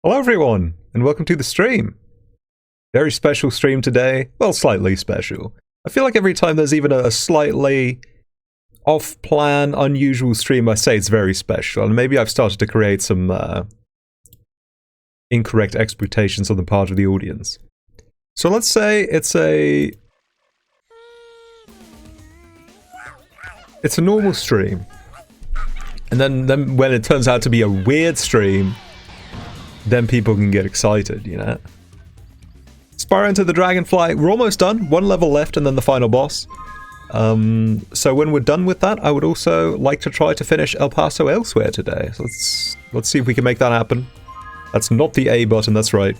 Hello everyone, and welcome to the stream. Very special stream today. Well, slightly special. I feel like every time there's even a slightly off-plan, unusual stream, I say it's very special. And maybe I've started to create some incorrect expectations on the part of the audience. So let's say it's a normal stream. And then when it turns out to be a weird stream, then people can get excited, you know? Spyro into the Dragonfly. We're almost done. One level left and then the final boss. So when we're done with that, I would also like to try to finish El Paso Elsewhere today. So let's see if we can make that happen. That's not the A button, that's right.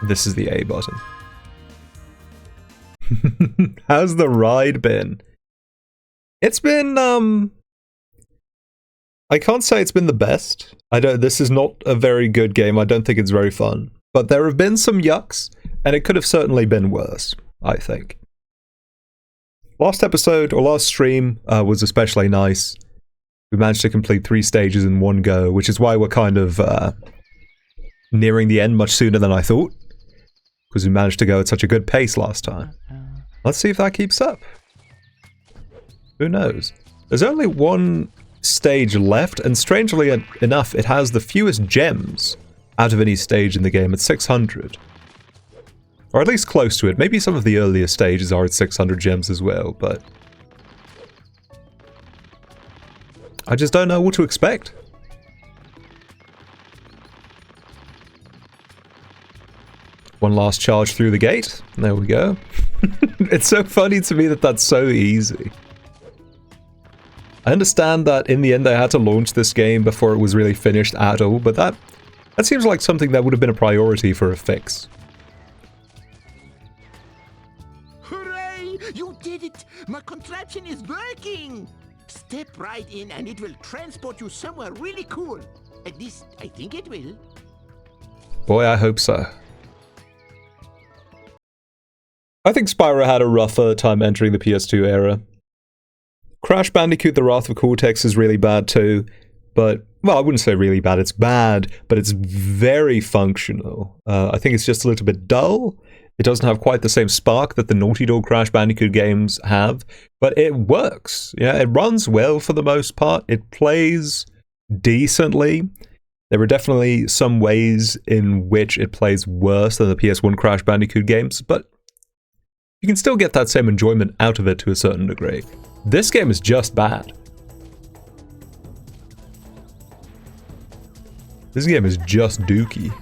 This is the A button. How's the ride been? It's been, I can't say it's been the best. This is not a very good game. I don't think it's very fun. But there have been some yucks, and it could have certainly been worse, I think. Last episode, or last stream, was especially nice. We managed to complete 3 stages in one go, which is why we're kind of nearing the end much sooner than I thought. Because we managed to go at such a good pace last time. Let's see if that keeps up. Who knows? There's only one stage left, and strangely enough, it has the fewest gems out of any stage in the game at 600. Or at least close to it. Maybe some of the earlier stages are at 600 gems as well, but I just don't know what to expect. One last charge through the gate. There we go. It's so funny to me that that's so easy. I understand that in the end they had to launch this game before it was really finished at all, but that seems like something that would have been a priority for a fix. Hooray! You did it! My contraption is working! Step right in and it will transport you somewhere really cool. At least, I think it will. Boy, I hope so. I think Spyro had a rougher time entering the PS2 era. Crash Bandicoot The Wrath of Cortex is really bad too, but, well, I wouldn't say really bad, it's bad, but it's very functional. I think it's just a little bit dull. It doesn't have quite the same spark that the Naughty Dog Crash Bandicoot games have, but it works. Yeah, it runs well for the most part. It plays decently. There are definitely some ways in which it plays worse than the PS1 Crash Bandicoot games, but you can still get that same enjoyment out of it to a certain degree. This game is just bad. This game is just dookie.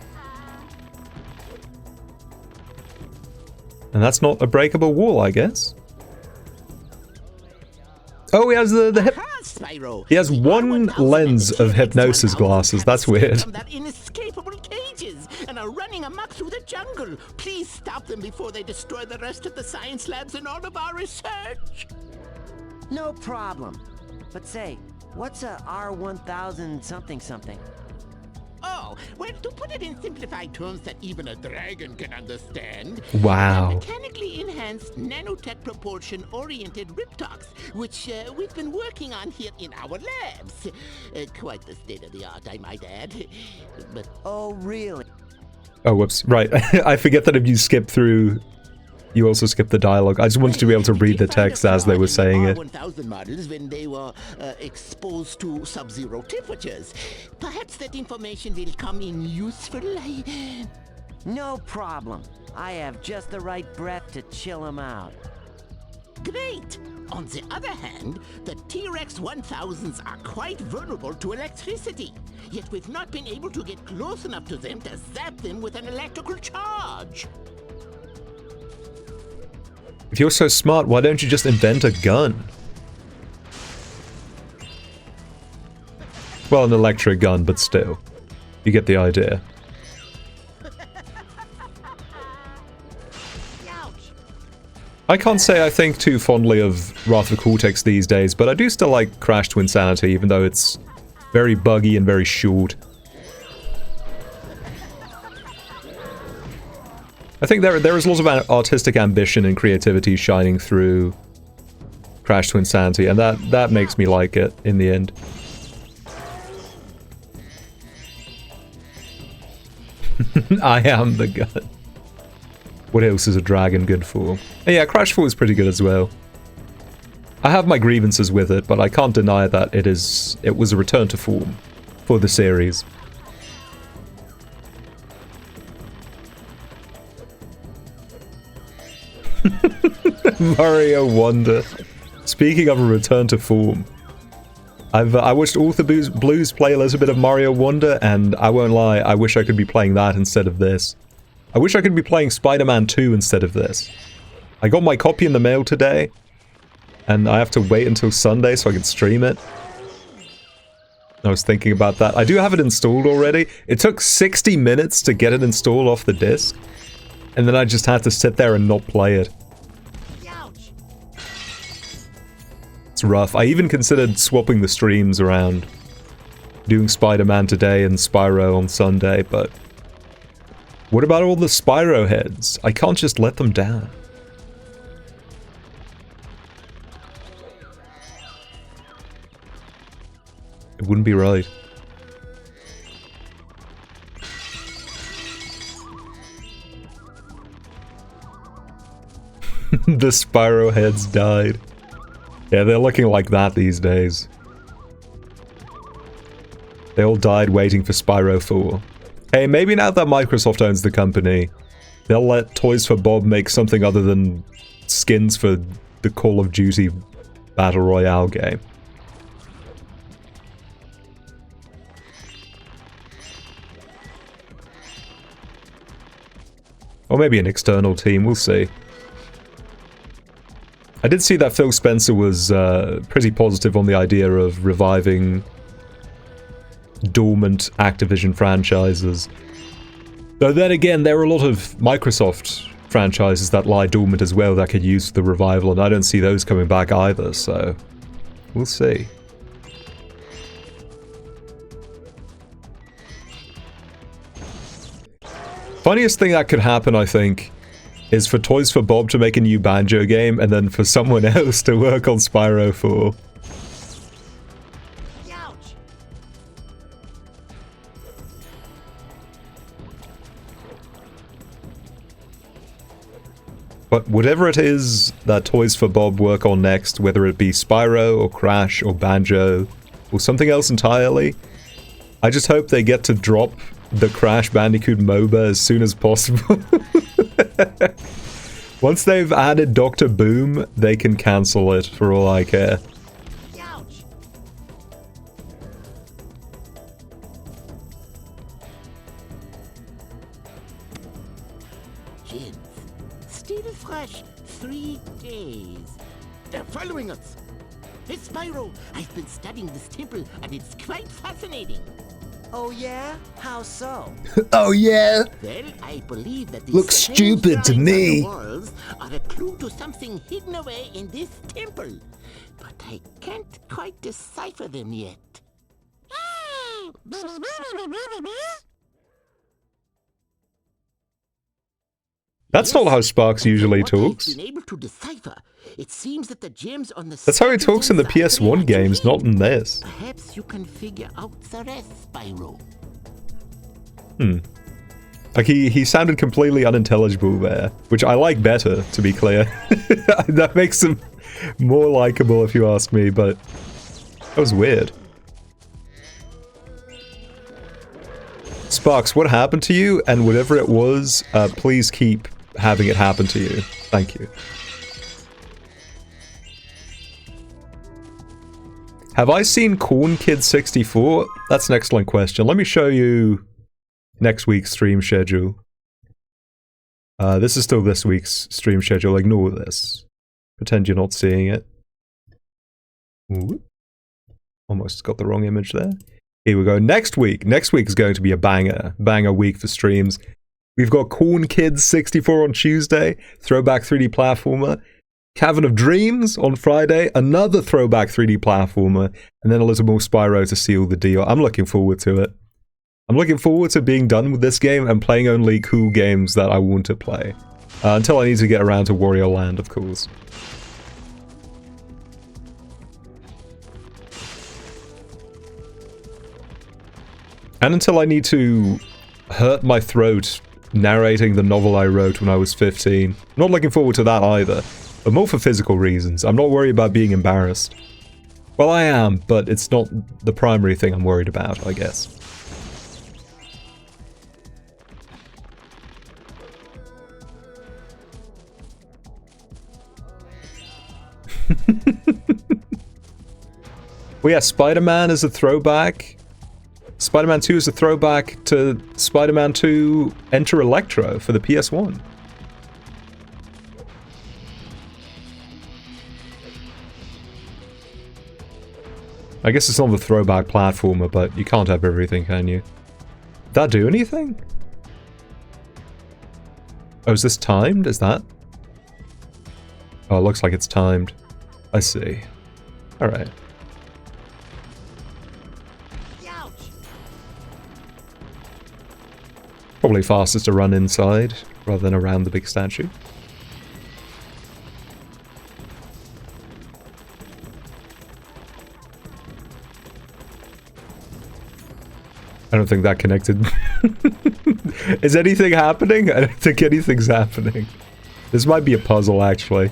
And that's not a breakable wall, I guess. Oh, he has he has one lens of hypnosis glasses. That's weird. And are running amok through the jungle. Please stop them before they destroy the rest of the science labs and all of our research. No problem. But say, what's a R1000 something something? Oh, well, to put it in simplified terms that even a dragon can understand. Wow. Mechanically enhanced nanotech propulsion-oriented riptox, which we've been working on here in our labs. Quite the state-of-the-art, I might add. But oh, really? Oh, whoops. Right. I forget that if you skip through, you also skip the dialogue. I just wanted to be able to read the text as they were saying it. R1000 models when they were exposed to sub-zero temperatures. Perhaps that information will come in useful. No problem. I have just the right breath to chill them out. Great! On the other hand, the T-Rex 1000s are quite vulnerable to electricity. Yet we've not been able to get close enough to them to zap them with an electrical charge. If you're so smart, why don't you just invent a gun? Well, an electric gun, but still. You get the idea. I can't say I think too fondly of Wrath of Cortex these days, but I do still like Crash to Insanity, even though it's very buggy and very short. I think there is lots of artistic ambition and creativity shining through Crash to Insanity, and that makes me like it in the end. I am the gun. What else is a dragon good for? Oh, yeah, Crash 4 is pretty good as well. I have my grievances with it, but I can't deny that it was a return to form for the series. Mario Wonder. Speaking of a return to form, I watched Author Blues play a little bit of Mario Wonder, and I won't lie, I wish I could be playing that instead of this. I wish I could be playing Spider-Man 2 instead of this. I got my copy in the mail today, and I have to wait until Sunday so I can stream it. I was thinking about that. I do have it installed already. It took 60 minutes to get it installed off the disc, and then I just had to sit there and not play it. It's rough. I even considered swapping the streams around. Doing Spider-Man today and Spyro on Sunday, but... what about all the Spyro heads? I can't just let them down. It wouldn't be right. The Spyro heads died. Yeah, they're looking like that these days. They all died waiting for Spyro 4. Hey, maybe now that Microsoft owns the company, they'll let Toys for Bob make something other than skins for the Call of Duty Battle Royale game. Or maybe an external team, we'll see. I did see that Phil Spencer was pretty positive on the idea of reviving dormant Activision franchises. Though then again, there are a lot of Microsoft franchises that lie dormant as well that could use the revival, and I don't see those coming back either, so we'll see. Funniest thing that could happen, I think, is for Toys for Bob to make a new Banjo game, and then for someone else to work on Spyro 4. Ouch. But whatever it is that Toys for Bob work on next, whether it be Spyro, or Crash, or Banjo, or something else entirely, I just hope they get to drop the Crash Bandicoot MOBA as soon as possible. Once they've added Dr. Boom, they can cancel it for all I care. Ouch. Kids, still fresh 3 days. They're following us. Hey, Spyro, I've been studying this temple and it's quite fascinating. Oh yeah? How so? Oh yeah? Well, I believe that these Looks strange stupid to drawings on me. the walls are a clue to something hidden away in this temple. But I can't quite decipher them yet. That's not how Sparks usually What I've talks. been able to decipher, it seems that the gems on the That's how he talks in the surfaces are PS1 games, clear to not in this. Perhaps you can figure out the rest, Spyro. Like, he sounded completely unintelligible there, which I like better, to be clear. That makes him more likable if you ask me, but that was weird. Sparks, what happened to you? And whatever it was, please keep having it happen to you. Thank you. Have I seen Corn Kid 64? That's an excellent question. Let me show you next week's stream schedule. This is still this week's stream schedule. Ignore this. Pretend you're not seeing it. Ooh. Almost got the wrong image there. Here we go. Next week. Next week is going to be a banger. Banger week for streams. We've got Corn Kids 64 on Tuesday. Throwback 3D platformer. Cavern of Dreams on Friday. Another throwback 3D platformer. And then a little more Spyro to seal the deal. I'm looking forward to it. I'm looking forward to being done with this game and playing only cool games that I want to play. Until I need to get around to Wario Land, of course. And until I need to hurt my throat narrating the novel I wrote when I was 15. Not looking forward to that either, but more for physical reasons. I'm not worried about being embarrassed. Well, I am, but it's not the primary thing I'm worried about, I guess. Well, yeah, Spider-Man is a throwback. Spider-Man 2 is a throwback to Spider-Man 2 Enter Electro for the PS1. I guess it's not the throwback platformer, but you can't have everything, can you? Did that do anything? Oh, is this timed? Is that? Oh, it looks like it's timed. I see. Alright. Probably fastest to run inside, rather than around the big statue. I don't think that connected. Is anything happening? I don't think anything's happening. This might be a puzzle, actually.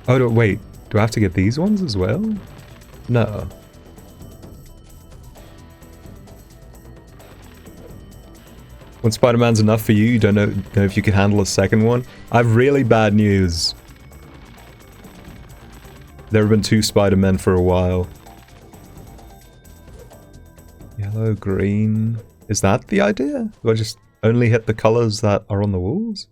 Oh, no, wait. Do I have to get these ones as well? No. When Spider-Man's enough for you, you don't know if you can handle a second one? I have really bad news. There have been 2 Spider-Men for a while. Yellow, green... Is that the idea? Do I just only hit the colors that are on the walls?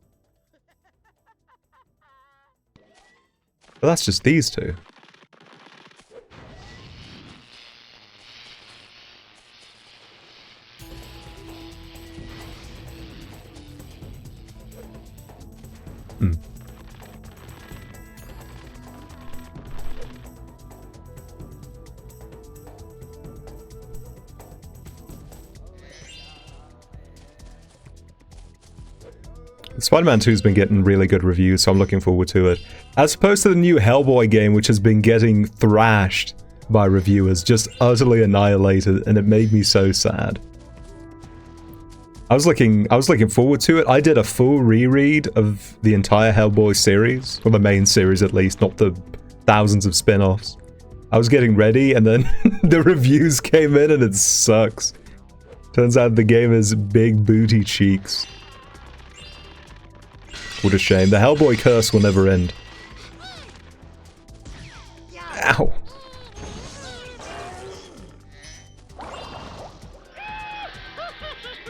But that's just these 2. Hmm. Spider-Man 2 has been getting really good reviews, so I'm looking forward to it. As opposed to the new Hellboy game, which has been getting thrashed by reviewers, just utterly annihilated, and it made me so sad. I was looking forward to it. I did a full reread of the entire Hellboy series, or the main series at least, not the thousands of spin-offs. I was getting ready, and then the reviews came in, and it sucks. Turns out the game is big booty cheeks. What a shame. The Hellboy curse will never end. Ow.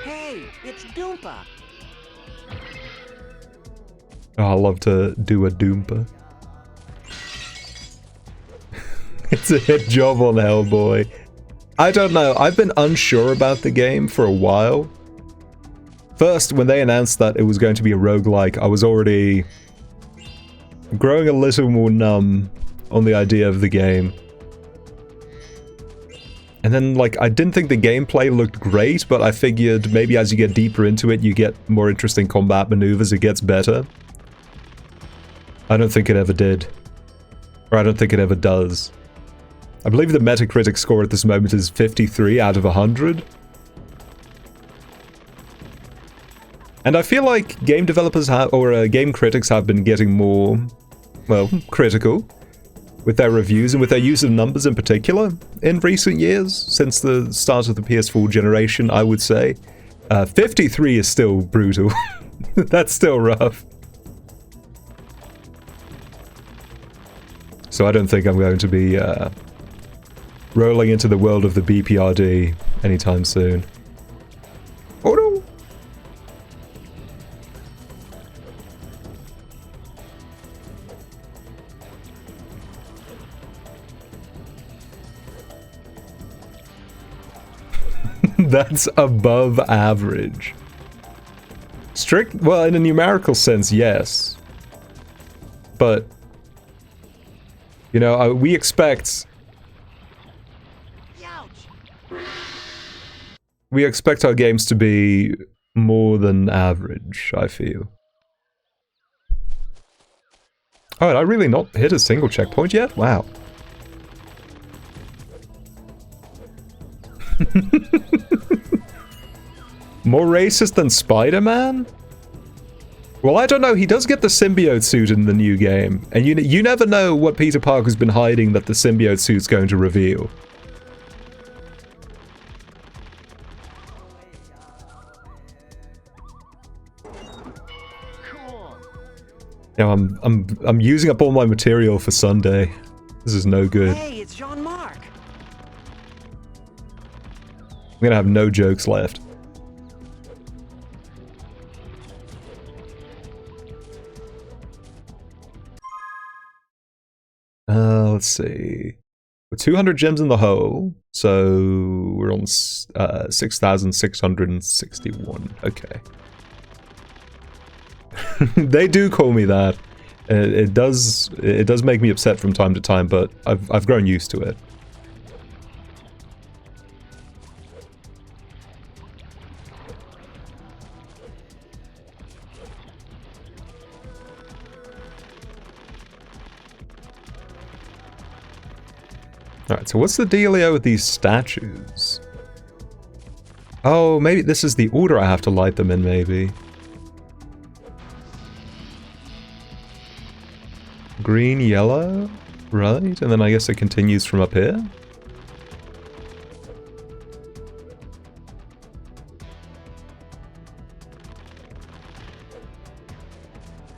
Hey, it's Doompa. Oh, I love to do a Doompa. It's a hit job on Hellboy. I don't know. I've been unsure about the game for a while. First, when they announced that it was going to be a roguelike, I was already growing a little more numb on the idea of the game. And then, like, I didn't think the gameplay looked great, but I figured maybe as you get deeper into it, you get more interesting combat maneuvers, it gets better. I don't think it ever did. Or I don't think it ever does. I believe the Metacritic score at this moment is 53 out of 100. And I feel like game developers have, or game critics have been getting more, well, critical with their reviews and with their use of numbers in particular in recent years, since the start of the PS4 generation, I would say. 53 is still brutal. That's still rough. So I don't think I'm going to be rolling into the world of the BPRD anytime soon. Oh no! That's above average. Well, in a numerical sense, yes. But, you know, we expect... We expect our games to be more than average, I feel. Oh, did I really not hit a single checkpoint yet? Wow. More racist than Spider-Man? Well, I don't know. He does get the symbiote suit in the new game. And you never know what Peter Parker's been hiding that the symbiote suit's going to reveal. Now I'm using up all my material for Sunday. This is no good. Hey, it's Jean-Marc. I'm gonna have no jokes left. Let's see. We're 200 gems in the hole, so we're on 6,661. Okay. They do call me that. It does make me upset from time to time, but I've grown used to it. Alright, so what's the dealio with these statues? Oh, maybe this is the order I have to light them in, maybe. Green, yellow, right? And then I guess it continues from up here?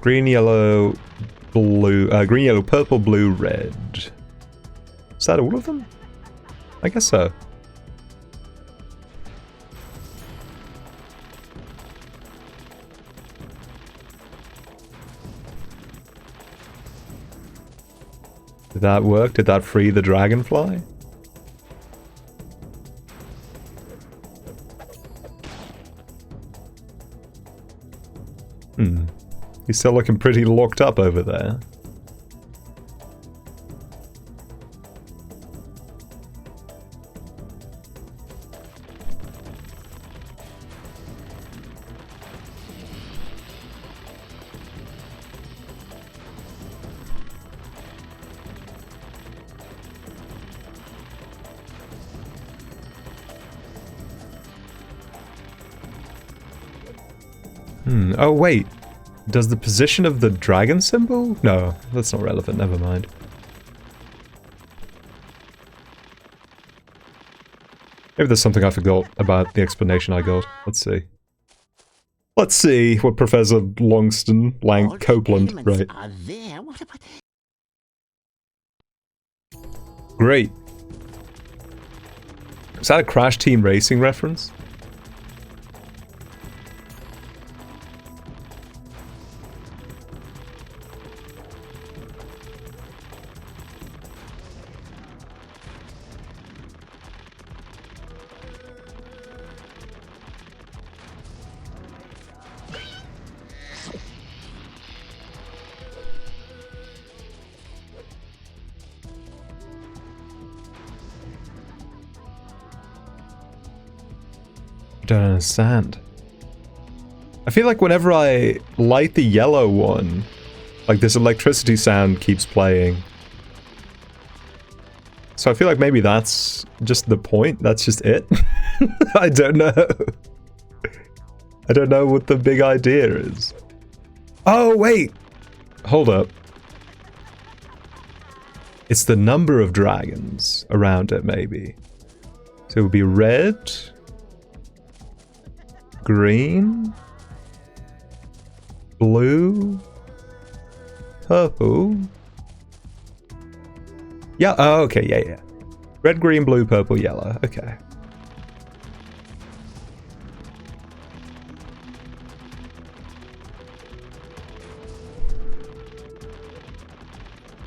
Green, yellow, blue, green, yellow, purple, blue, red. Is that all of them? I guess so. Did that work? Did that free the Dragonfly? He's still looking pretty locked up over there. Oh wait, does the position of the dragon symbol? No, that's not relevant, never mind. Maybe there's something I forgot about the explanation I got. Let's see. Let's see what Professor Longston, Copeland, right. Great. Is that a Crash Team Racing reference? Don't understand. I feel like whenever I light the yellow one, like this electricity sound keeps playing. So I feel like maybe that's just the point. That's just it. I don't know. I don't know what the big idea is. Oh, wait. Hold up. It's the number of dragons around it, maybe. So it would be red, green, blue, purple. Yeah, oh, okay, yeah. Red, green, blue, purple, yellow. Okay.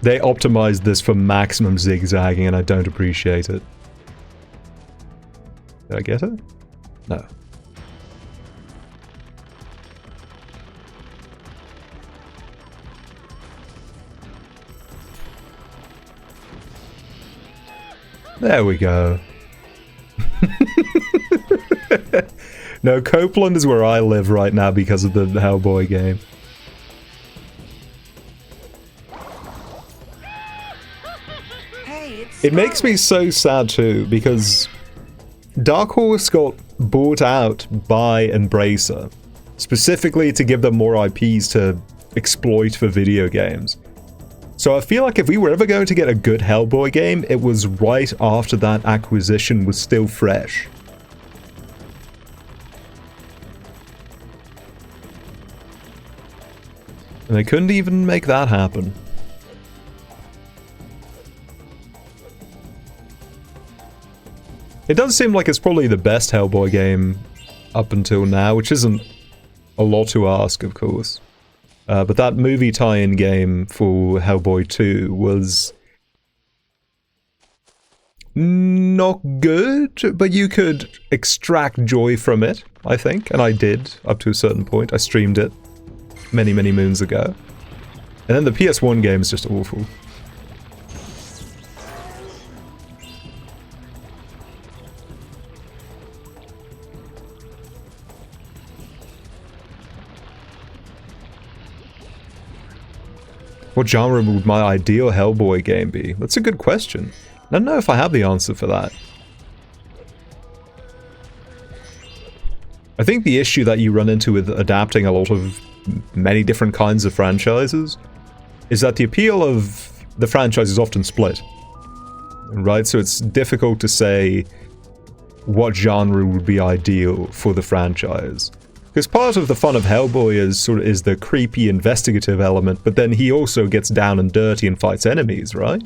They optimized this for maximum zigzagging and I don't appreciate it. Did I get it? No. There we go. No, Copeland is where I live right now because of the Hellboy game. Hey, it's It makes me so sad too, because Dark Horse got bought out by Embracer, specifically to give them more IPs to exploit for video games. So I feel like if we were ever going to get a good Hellboy game, it was right after that acquisition was still fresh. And they couldn't even make that happen. It does seem like it's probably the best Hellboy game up until now, which isn't a lot to ask, of course. But that movie tie-in game for Hellboy 2 was not good, but you could extract joy from it, I think, and I did, up to a certain point. I streamed it many, many moons ago. And then the PS1 game is just awful. What genre would my ideal Hellboy game be? That's a good question. I don't know if I have the answer for that. I think the issue that you run into with adapting a lot of many different kinds of franchises is that the appeal of the franchise is often split. Right? So it's difficult to say what genre would be ideal for the franchise. Because part of the fun of Hellboy is the creepy investigative element, but then he also gets down and dirty and fights enemies, right?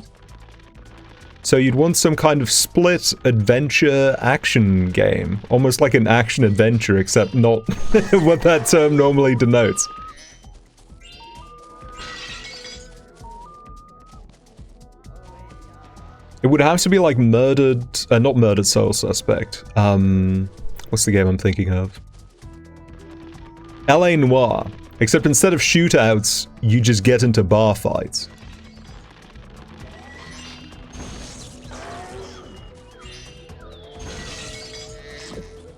So you'd want some kind of split adventure action game, almost like an action adventure, except not what that term normally denotes. It would have to be like not Murdered Soul Suspect. What's the game I'm thinking of? LA Noire, except instead of shootouts, you just get into bar fights.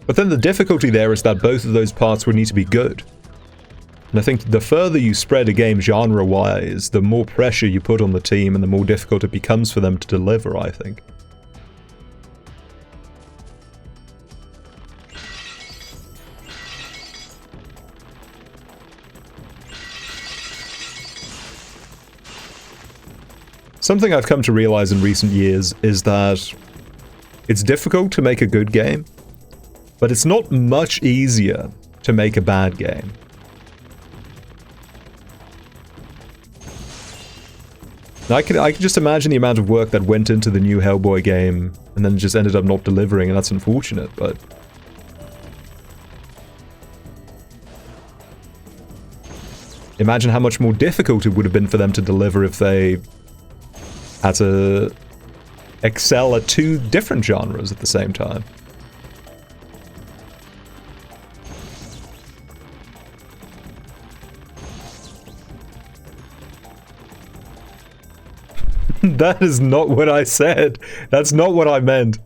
But then the difficulty there is that both of those parts would need to be good. And I think the further you spread a game genre-wise, the more pressure you put on the team and the more difficult it becomes for them to deliver, I think. Something I've come to realize in recent years is that it's difficult to make a good game, but it's not much easier to make a bad game. I can just imagine the amount of work that went into the new Hellboy game and then just ended up not delivering, and that's unfortunate, but... imagine how much more difficult it would have been for them to deliver if they had to excel at two different genres at the same time. That is not what I said. That's not what I meant.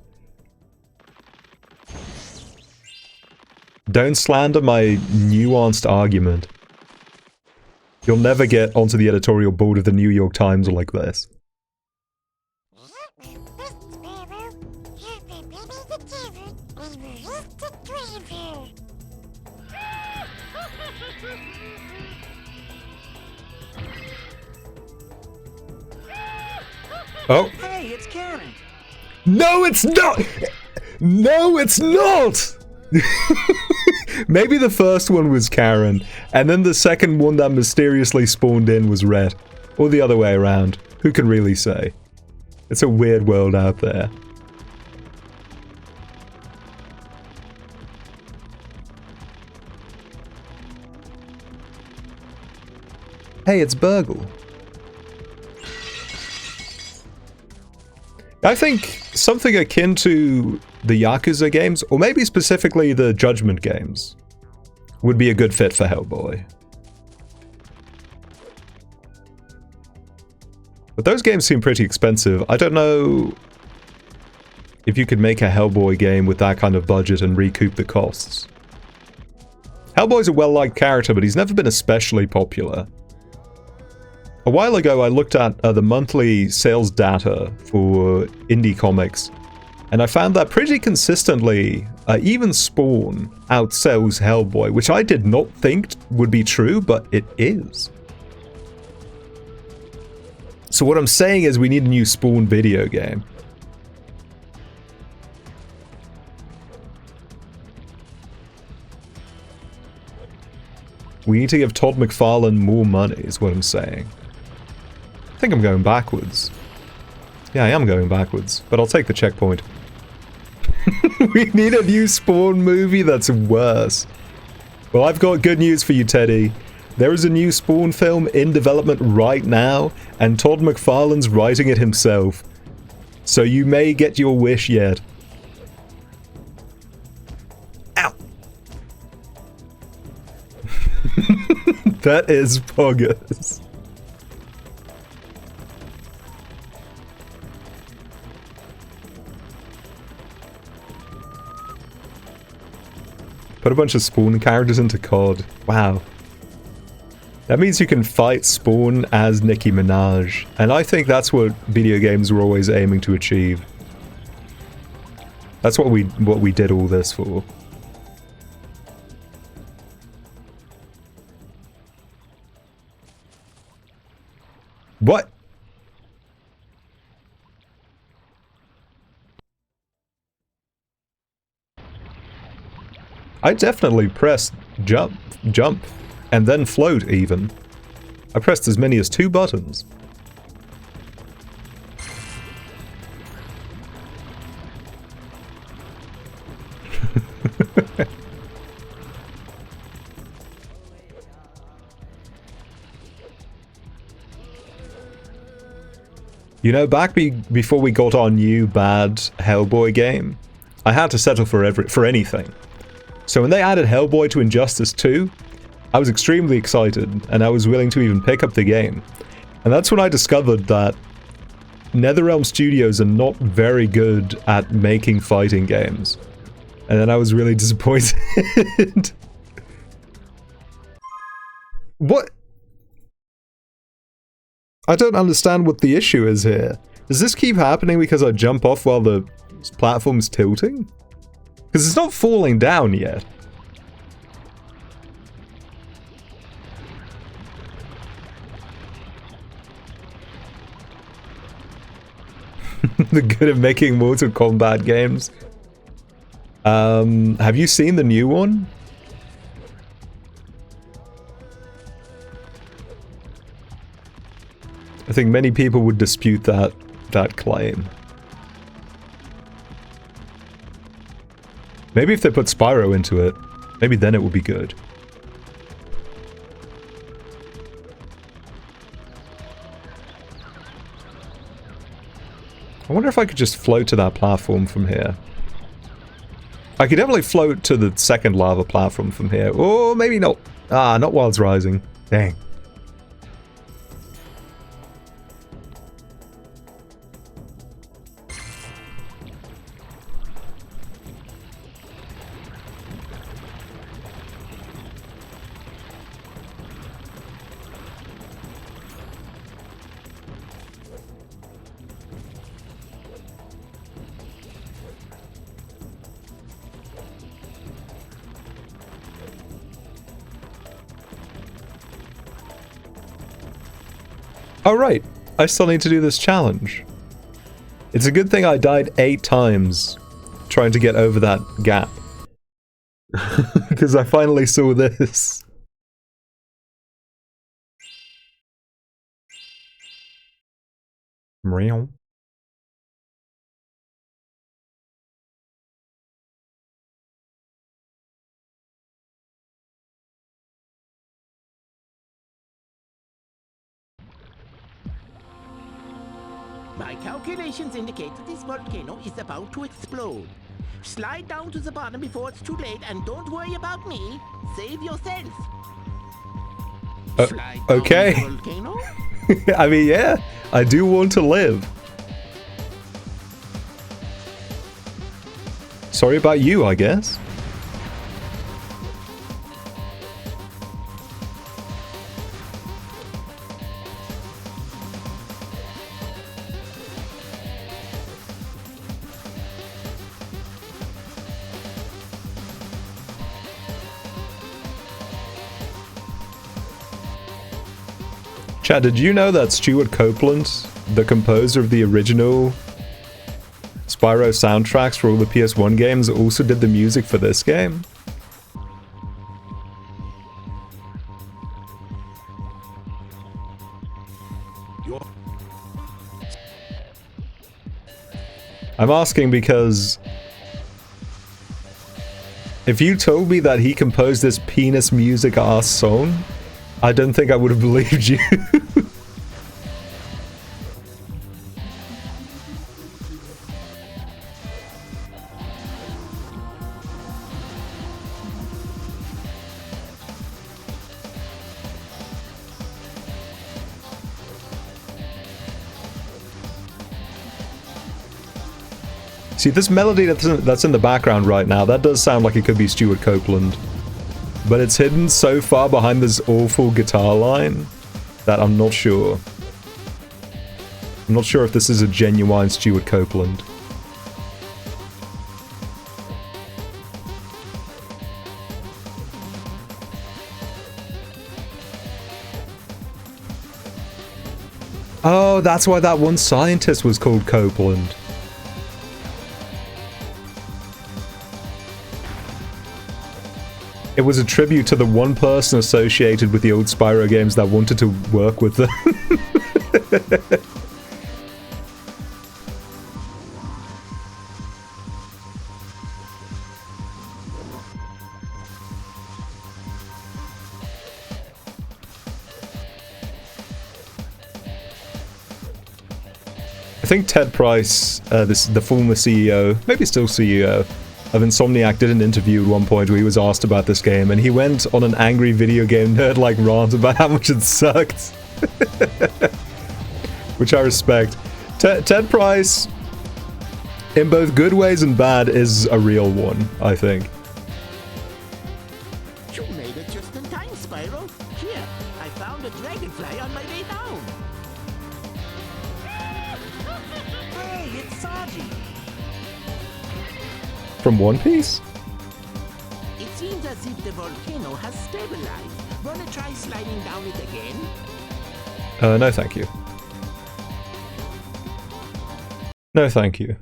Don't slander my nuanced argument. You'll never get onto the editorial board of the New York Times like this. Oh. Hey, it's Karen. No, it's not! No, it's not! Maybe the first one was Karen, and then the second one that mysteriously spawned in was Red. Or the other way around. Who can really say? It's a weird world out there. Hey, it's Burgle. I think something akin to the Yakuza games, or maybe specifically the Judgment games, would be a good fit for Hellboy. But those games seem pretty expensive. I don't know if you could make a Hellboy game with that kind of budget and recoup the costs. Hellboy's a well-liked character, but he's never been especially popular. A while ago, I looked at the monthly sales data for indie comics, and I found that pretty consistently, even Spawn outsells Hellboy, which I did not think would be true, but it is. So what I'm saying is we need a new Spawn video game. We need to give Todd McFarlane more money, is what I'm saying. I think I'm going backwards. Yeah, I am going backwards, but I'll take the checkpoint. We need a new Spawn movie that's worse. Well, I've got good news for you, Teddy. There is a new Spawn film in development right now, and Todd McFarlane's writing it himself. So you may get your wish yet. Ow! That is bogus. Put a bunch of Spawn characters into COD. Wow. That means you can fight Spawn as Nicki Minaj. And I think that's what video games were always aiming to achieve. That's what we did all this for. What? I definitely pressed jump, and then float even. I pressed as many as 2 buttons. You know, back before we got our new bad Hellboy game, I had to settle for anything. So when they added Hellboy to Injustice 2, I was extremely excited, and I was willing to even pick up the game. And that's when I discovered that NetherRealm Studios are not very good at making fighting games. And then I was really disappointed. What? I don't understand what the issue is here. Does this keep happening because I jump off while the platform's tilting? Because it's not falling down yet. They're good at making Mortal Kombat games. Have you seen the new one? I think many people would dispute that claim. Maybe if they put Spyro into it, maybe then it would be good. I wonder if I could just float to that platform from here. I could definitely float to the second lava platform from here. Or maybe not. Ah, not while it's rising. Dang. Oh right, I still need to do this challenge. It's a good thing I died 8 times trying to get over that gap. Because I finally saw this. Meow. My calculations indicate that this volcano is about to explode. Slide down to the bottom before it's too late, and don't worry about me. Save yourself. Slide down okay. the volcano? I mean, yeah, I do want to live. Sorry about you, I guess. Chad, did you know that Stuart Copeland, the composer of the original Spyro soundtracks for all the PS1 games, also did the music for this game? I'm asking because if you told me that he composed this penis music ass song, I don't think I would have believed you. See, this melody that's in the background right now, that does sound like it could be Stuart Copeland. But it's hidden so far behind this awful guitar line that I'm not sure. I'm not sure if this is a genuine Stuart Copeland. Oh, that's why that one scientist was called Copeland. It was a tribute to the one person associated with the old Spyro games that wanted to work with them. I think Ted Price, the former CEO, maybe still CEO, of Insomniac, did an interview at one point where he was asked about this game, and he went on an angry video game nerd-like rant about how much it sucked. Which I respect. Ted Price, in both good ways and bad, is a real one, I think. You made it just in time, Spyro. Here, I found a dragonfly on my way down. Hey, it's Saji! From One Piece? It seems as if the volcano has stabilized. Wanna try sliding down it again? No thank you. No thank you.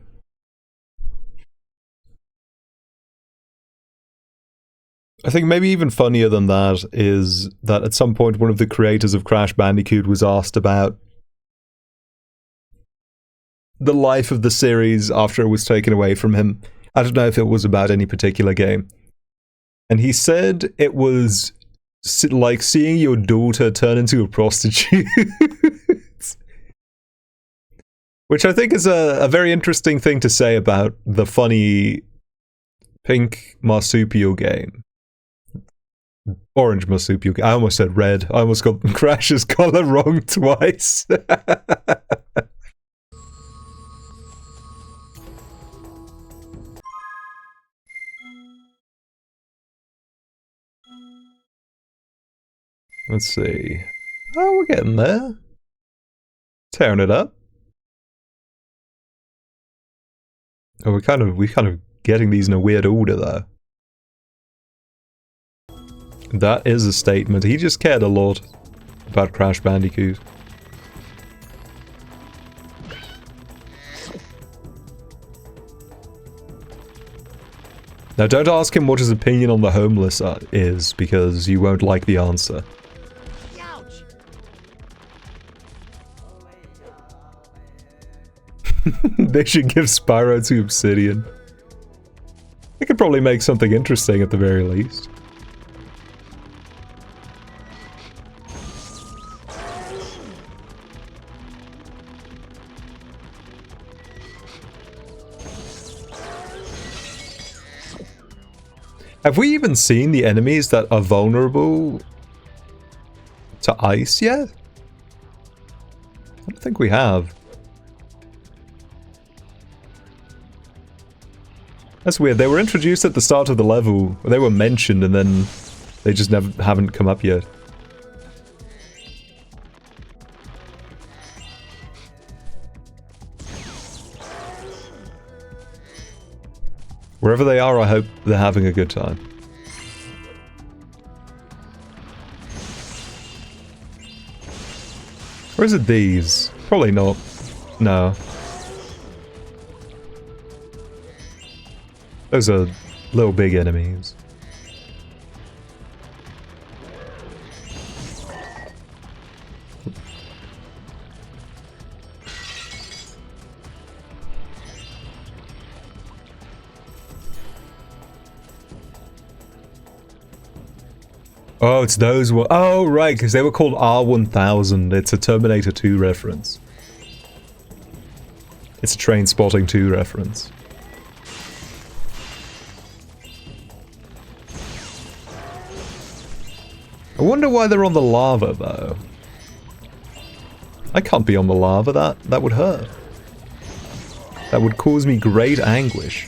I think maybe even funnier than that is that at some point one of the creators of Crash Bandicoot was asked about the life of the series after it was taken away from him. I don't know if it was about any particular game. And he said it was like seeing your daughter turn into a prostitute. Which I think is a very interesting thing to say about the funny pink marsupial game. Orange marsupial game. I almost said red. I almost got Crash's color wrong twice. Let's see. Oh, we're getting there. Tearing it up. Oh, we're kind of getting these in a weird order, though. That is a statement. He just cared a lot about Crash Bandicoot. Now, don't ask him what his opinion on the homeless is, because you won't like the answer. Ouch! They should give Spyro to Obsidian. They could probably make something interesting at the very least. Have we even seen the enemies that are vulnerable to ice yet? I don't think we have. That's weird. They were introduced at the start of the level. They were mentioned and then they just haven't come up yet. Wherever they are, I hope they're having a good time. Or is it these? Probably not. No. Those are little big enemies. Oh, it's those one. Oh, right, because they were called R1000. It's a Terminator 2 reference. It's a Train Spotting 2 reference. I wonder why they're on the lava, though. I can't be on the lava. That would hurt. That would cause me great anguish.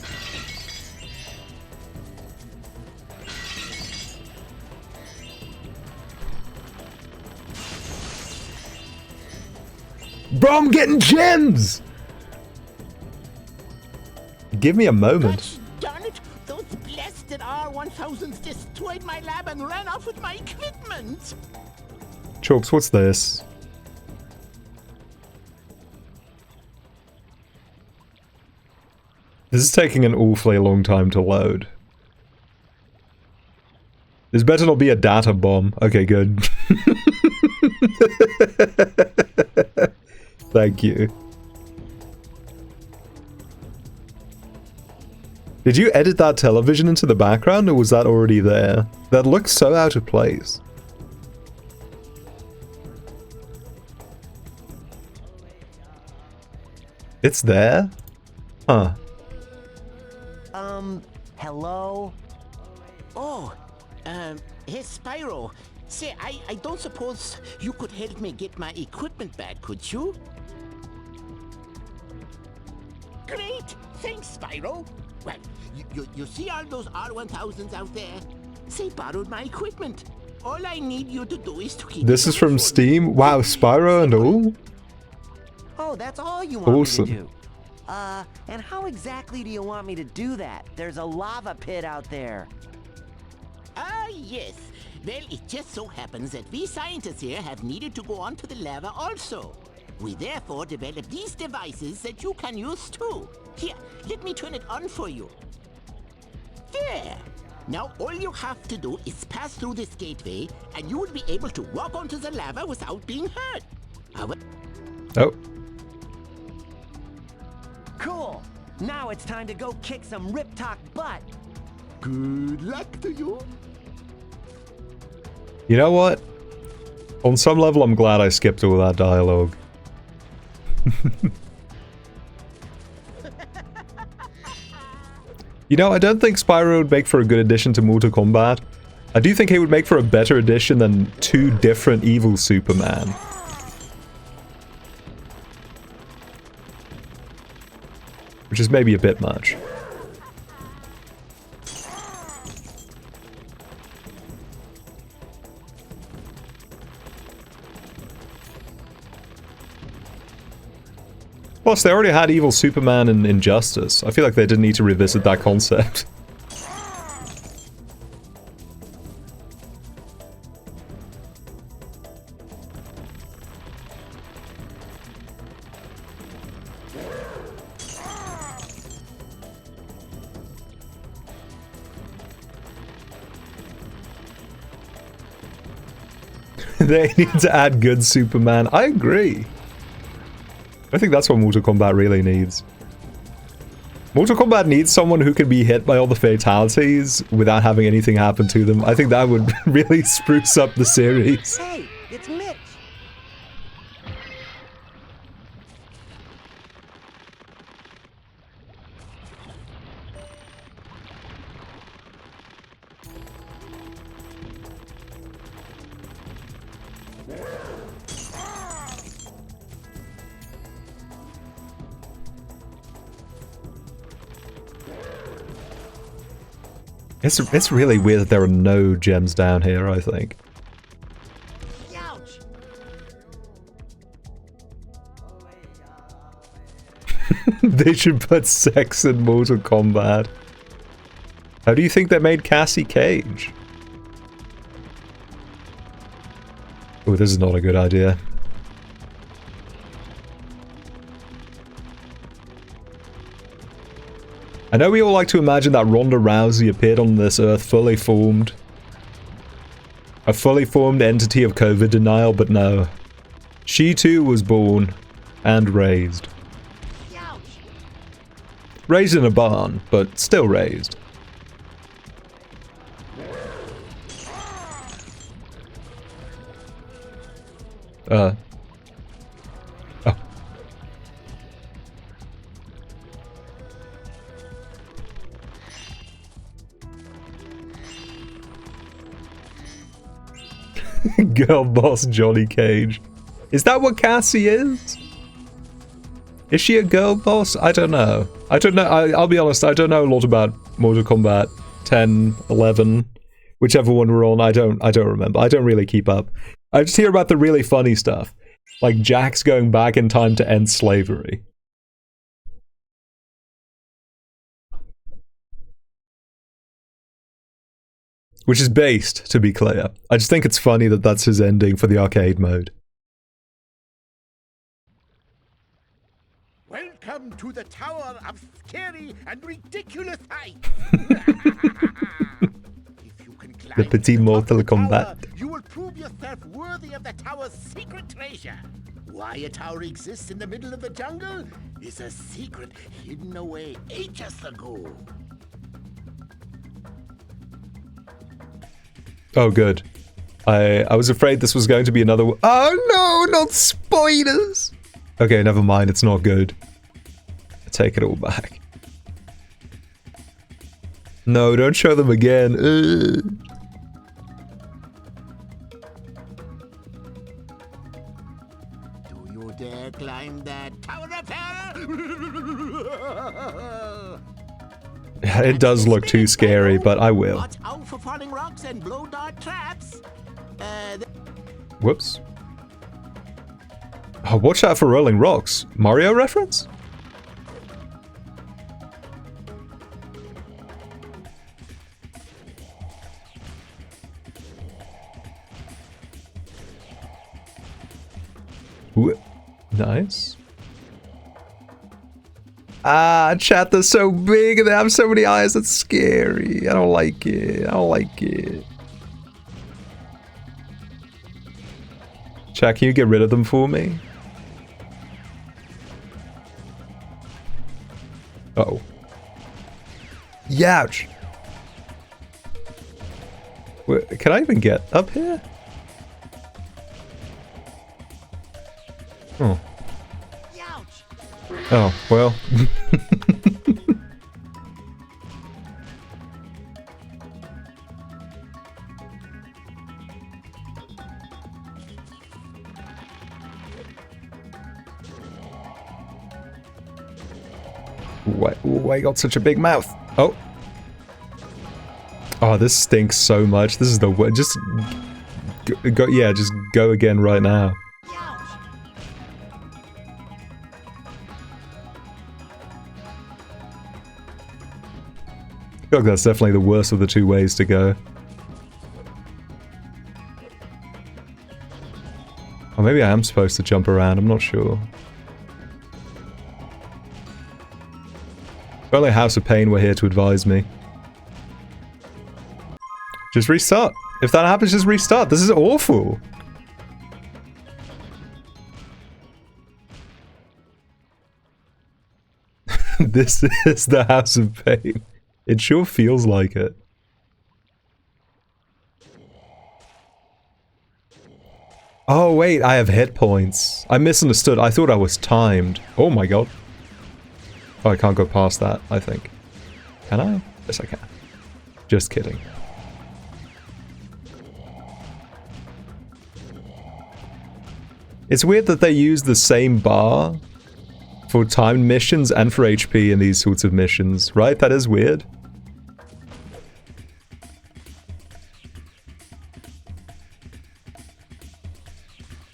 Bro, I'm getting gems! Give me a moment. Gosh darn it! Those blasted R1000s destroyed my lab and ran off with my equipment! Chorps, what's this? This is taking an awfully long time to load. This better not be a data bomb. Okay, good. Thank you. Did you edit that television into the background, or was that already there? That looks so out of place. It's there? Huh. Hello? Oh, hey Spyro. Say, I don't suppose you could help me get my equipment back, could you? Great! Thanks, Spyro! Well, you see all those R1000s out there? They borrowed my equipment. All I need you to do is to keep... This is from Steam? Wow, Spyro and all? Oh, that's all you want Awesome. me to do? And how exactly do you want me to do that? There's a lava pit out there. Ah, yes. Well, it just so happens that we scientists here have needed to go onto the lava also. We therefore developed these devices that you can use too. Here, let me turn it on for you. There! Now all you have to do is pass through this gateway and you will be able to walk onto the lava without being hurt. Oh. Cool! Now it's time to go kick some Rip-Talk butt! Good luck to you. You know what? On some level, I'm glad I skipped all that dialogue. You know, I don't think Spyro would make for a good addition to Mortal Kombat. I do think he would make for a better addition than two different evil Superman. Which is maybe a bit much. Plus, they already had evil Superman in Injustice. I feel like they didn't need to revisit that concept. They need to add good Superman. I agree. I think that's what Mortal Kombat really needs. Mortal Kombat needs someone who can be hit by all the fatalities without having anything happen to them. I think that would really spruce up the series. Hey, it's Mitch! It's really weird that there are no gems down here, I think. Ouch! They should put sex in Mortal Kombat. How do you think they made Cassie Cage? Oh, this is not a good idea. I know we all like to imagine that Ronda Rousey appeared on this earth fully formed. A fully formed entity of COVID denial, but no. She too was born and raised. Raised in a barn, but still raised. Oh. Girl boss Johnny Cage. Is that what Cassie is? Is she a girl boss? I don't know. I don't know. I'll be honest, I don't know a lot about Mortal Kombat 10, 11, whichever one we're on. I don't remember. I don't really keep up. I just hear about the really funny stuff. Like Jax going back in time to end slavery. Which is based, to be clear. I just think it's funny that that's his ending for the arcade mode. Welcome to the Tower of Scary and Ridiculous Height. If you can climb The Petit Mortal Kombat. You will prove yourself worthy of the tower's secret treasure. Why a tower exists in the middle of the jungle is a secret hidden away ages ago. Oh, good. I was afraid this was going to be another one. Oh no, not spoilers! Okay, never mind, it's not good. I take it all back. No, don't show them again. Do you dare climb that tower of terror? It does look too scary, but I will. Watch out for falling rocks and blow dart traps. Whoops. Oh, watch out for rolling rocks. Mario reference? Nice. Ah, chat, they're so big and they have so many eyes. That's scary. I don't like it. I don't like it. Chat, can you get rid of them for me? Uh-oh. Youch! Wait, can I even get up here? Oh. Oh, well. Why got such a big mouth? Oh. Oh, this stinks so much. This is the worst. Just go, yeah, just go again right now. I feel like that's definitely the worst of the two ways to go. Or maybe I am supposed to jump around, I'm not sure. If only House of Pain were here to advise me. Just restart. If that happens, just restart. This is awful. This is the House of Pain. It sure feels like it. Oh wait, I have hit points. I misunderstood. I thought I was timed. Oh my god. Oh, I can't go past that, I think. Can I? Yes, I can. Just kidding. It's weird that they use the same bar for timed missions and for HP in these sorts of missions, right? That is weird.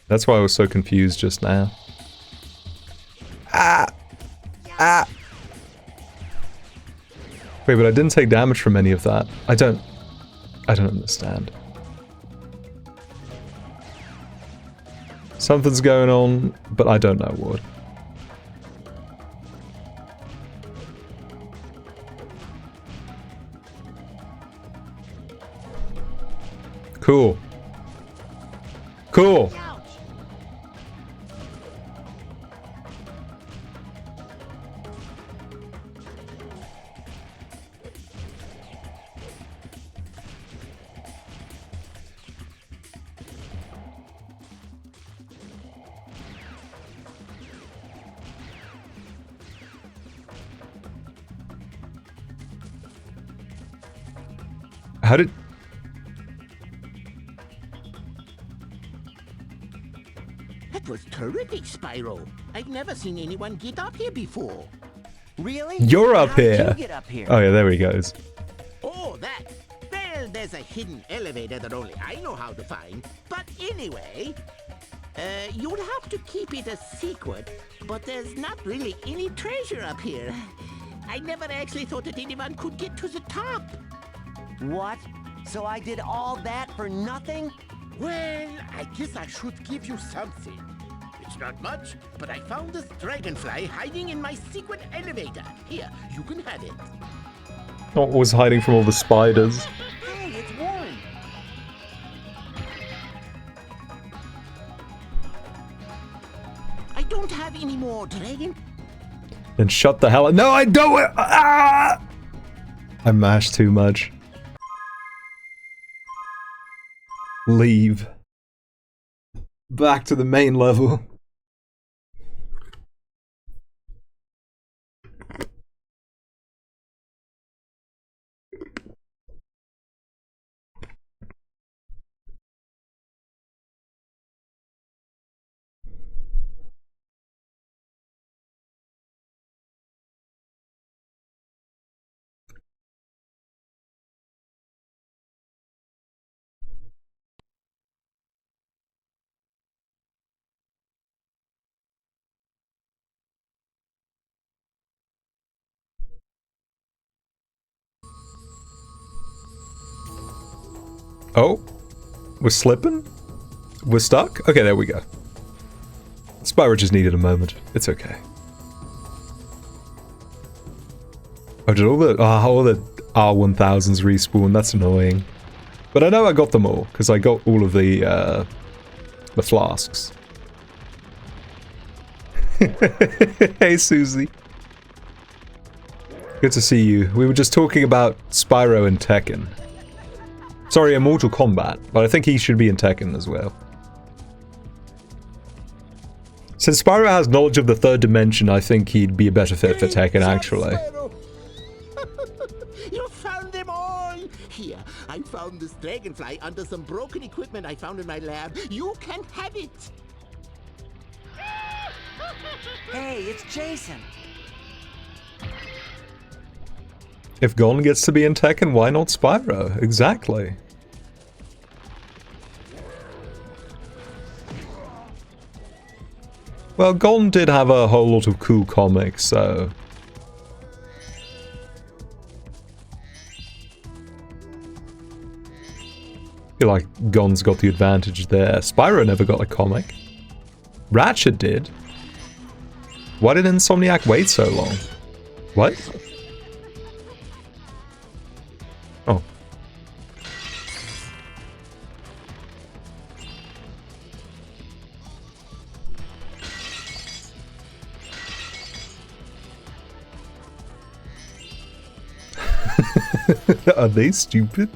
That's why I was so confused just now. Ah! Ah! Wait, but I didn't take damage from any of that. I don't understand. Something's going on, but I don't know what. Cool. Cool. How did... That was terrific, Spyro. I've never seen anyone get up here before. Really? You're up How did here. you get up here? Oh yeah, there he goes. Oh, that. Well, there's a hidden elevator that only I know how to find. But anyway, you'd have to keep it a secret. But there's not really any treasure up here. I never actually thought that anyone could get to the top. What? So I did all that for nothing? Well, I guess I should give you something. It's not much, but I found this Dragonfly hiding in my secret elevator. Here, you can have it. What was hiding from all the spiders? Hey, it's Warren. I don't have any more dragon. Then shut the hell up. No, I don't! Ah! I mashed too much. Leave. Back to the main level. Oh, we're slipping? We're stuck? Okay, there we go. Spyro just needed a moment. It's okay. Oh, did all the R1000s respawn? That's annoying. But I know I got them all, because I got all of the flasks. Hey, Susie. Good to see you. We were just talking about Spyro and Tekken. Sorry, in Mortal Kombat, but I think he should be in Tekken as well. Since Spyro has knowledge of the third dimension, I think he'd be a better fit for Tekken, actually. You found them all! Here, I found this Dragonfly under some broken equipment I found in my lab. You can have it! Hey, it's Jason. If Gon gets to be in Tekken, why not Spyro? Exactly. Well, Gon did have a whole lot of cool comics, so... I feel like Gon's got the advantage there. Spyro never got a comic. Ratchet did. Why did Insomniac wait so long? What? Oh. Are they stupid?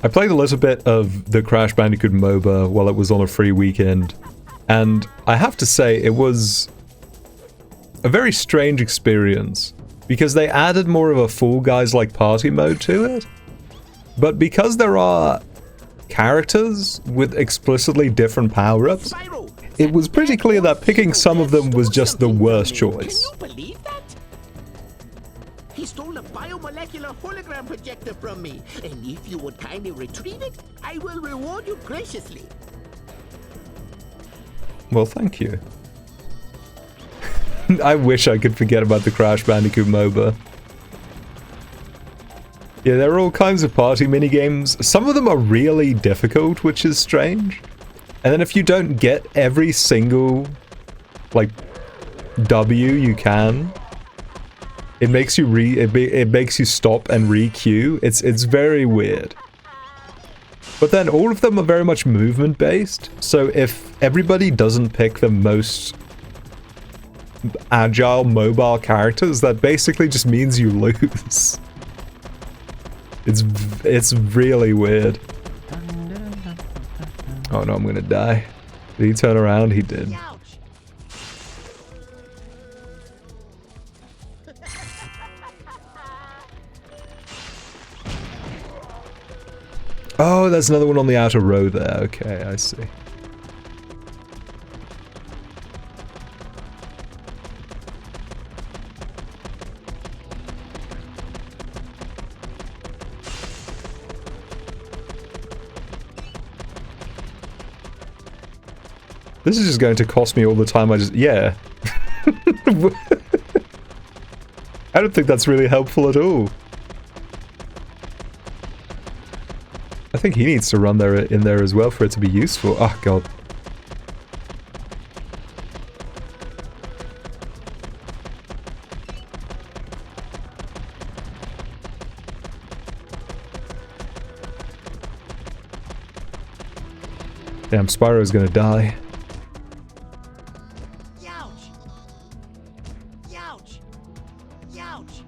I played a little bit of the Crash Bandicoot MOBA while it was on a free weekend, and I have to say it was a very strange experience, because they added more of a Fall Guys-like party mode to it, but because there are characters with explicitly different power-ups, it was pretty clear that picking some of them was just the worst choice. Can you believe that? He stole a biomolecular hologram projector from me, and if you would kindly retrieve it, I will reward you graciously. Well, thank you. I wish I could forget about the Crash Bandicoot MOBA. Yeah, there are all kinds of party minigames. Some of them are really difficult, which is strange. And then if you don't get every single, like, W you can, It makes you it makes you stop and re-queue. It's very weird. But then all of them are very much movement based. So if everybody doesn't pick the most agile mobile characters, that basically just means you lose. It's really weird. Oh no, I'm gonna die. Did he turn around? He did. Oh, there's another one on the outer row there. Okay, I see. This is just going to cost me all the time I just... Yeah. I don't think that's really helpful at all. I think he needs to run there in there as well for it to be useful. Oh, God. Damn, Spyro's gonna die. Youch! Youch! Youch!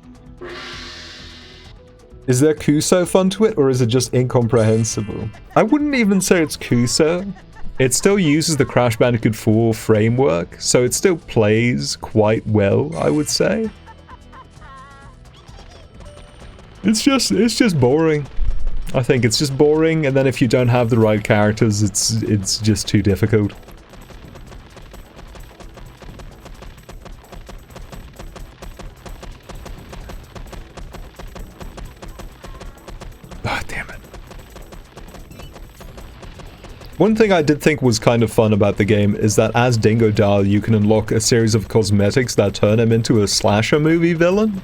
Is there Kuso fun to it, or is it just incomprehensible? I wouldn't even say it's Kuso. It still uses the Crash Bandicoot 4 framework, so it still plays quite well, I would say. It's just boring. I think it's just boring, and then if you don't have the right characters, it's just too difficult. Ah, damn it. One thing I did think was kind of fun about the game is that as Dingo Dial, you can unlock a series of cosmetics that turn him into a slasher movie villain.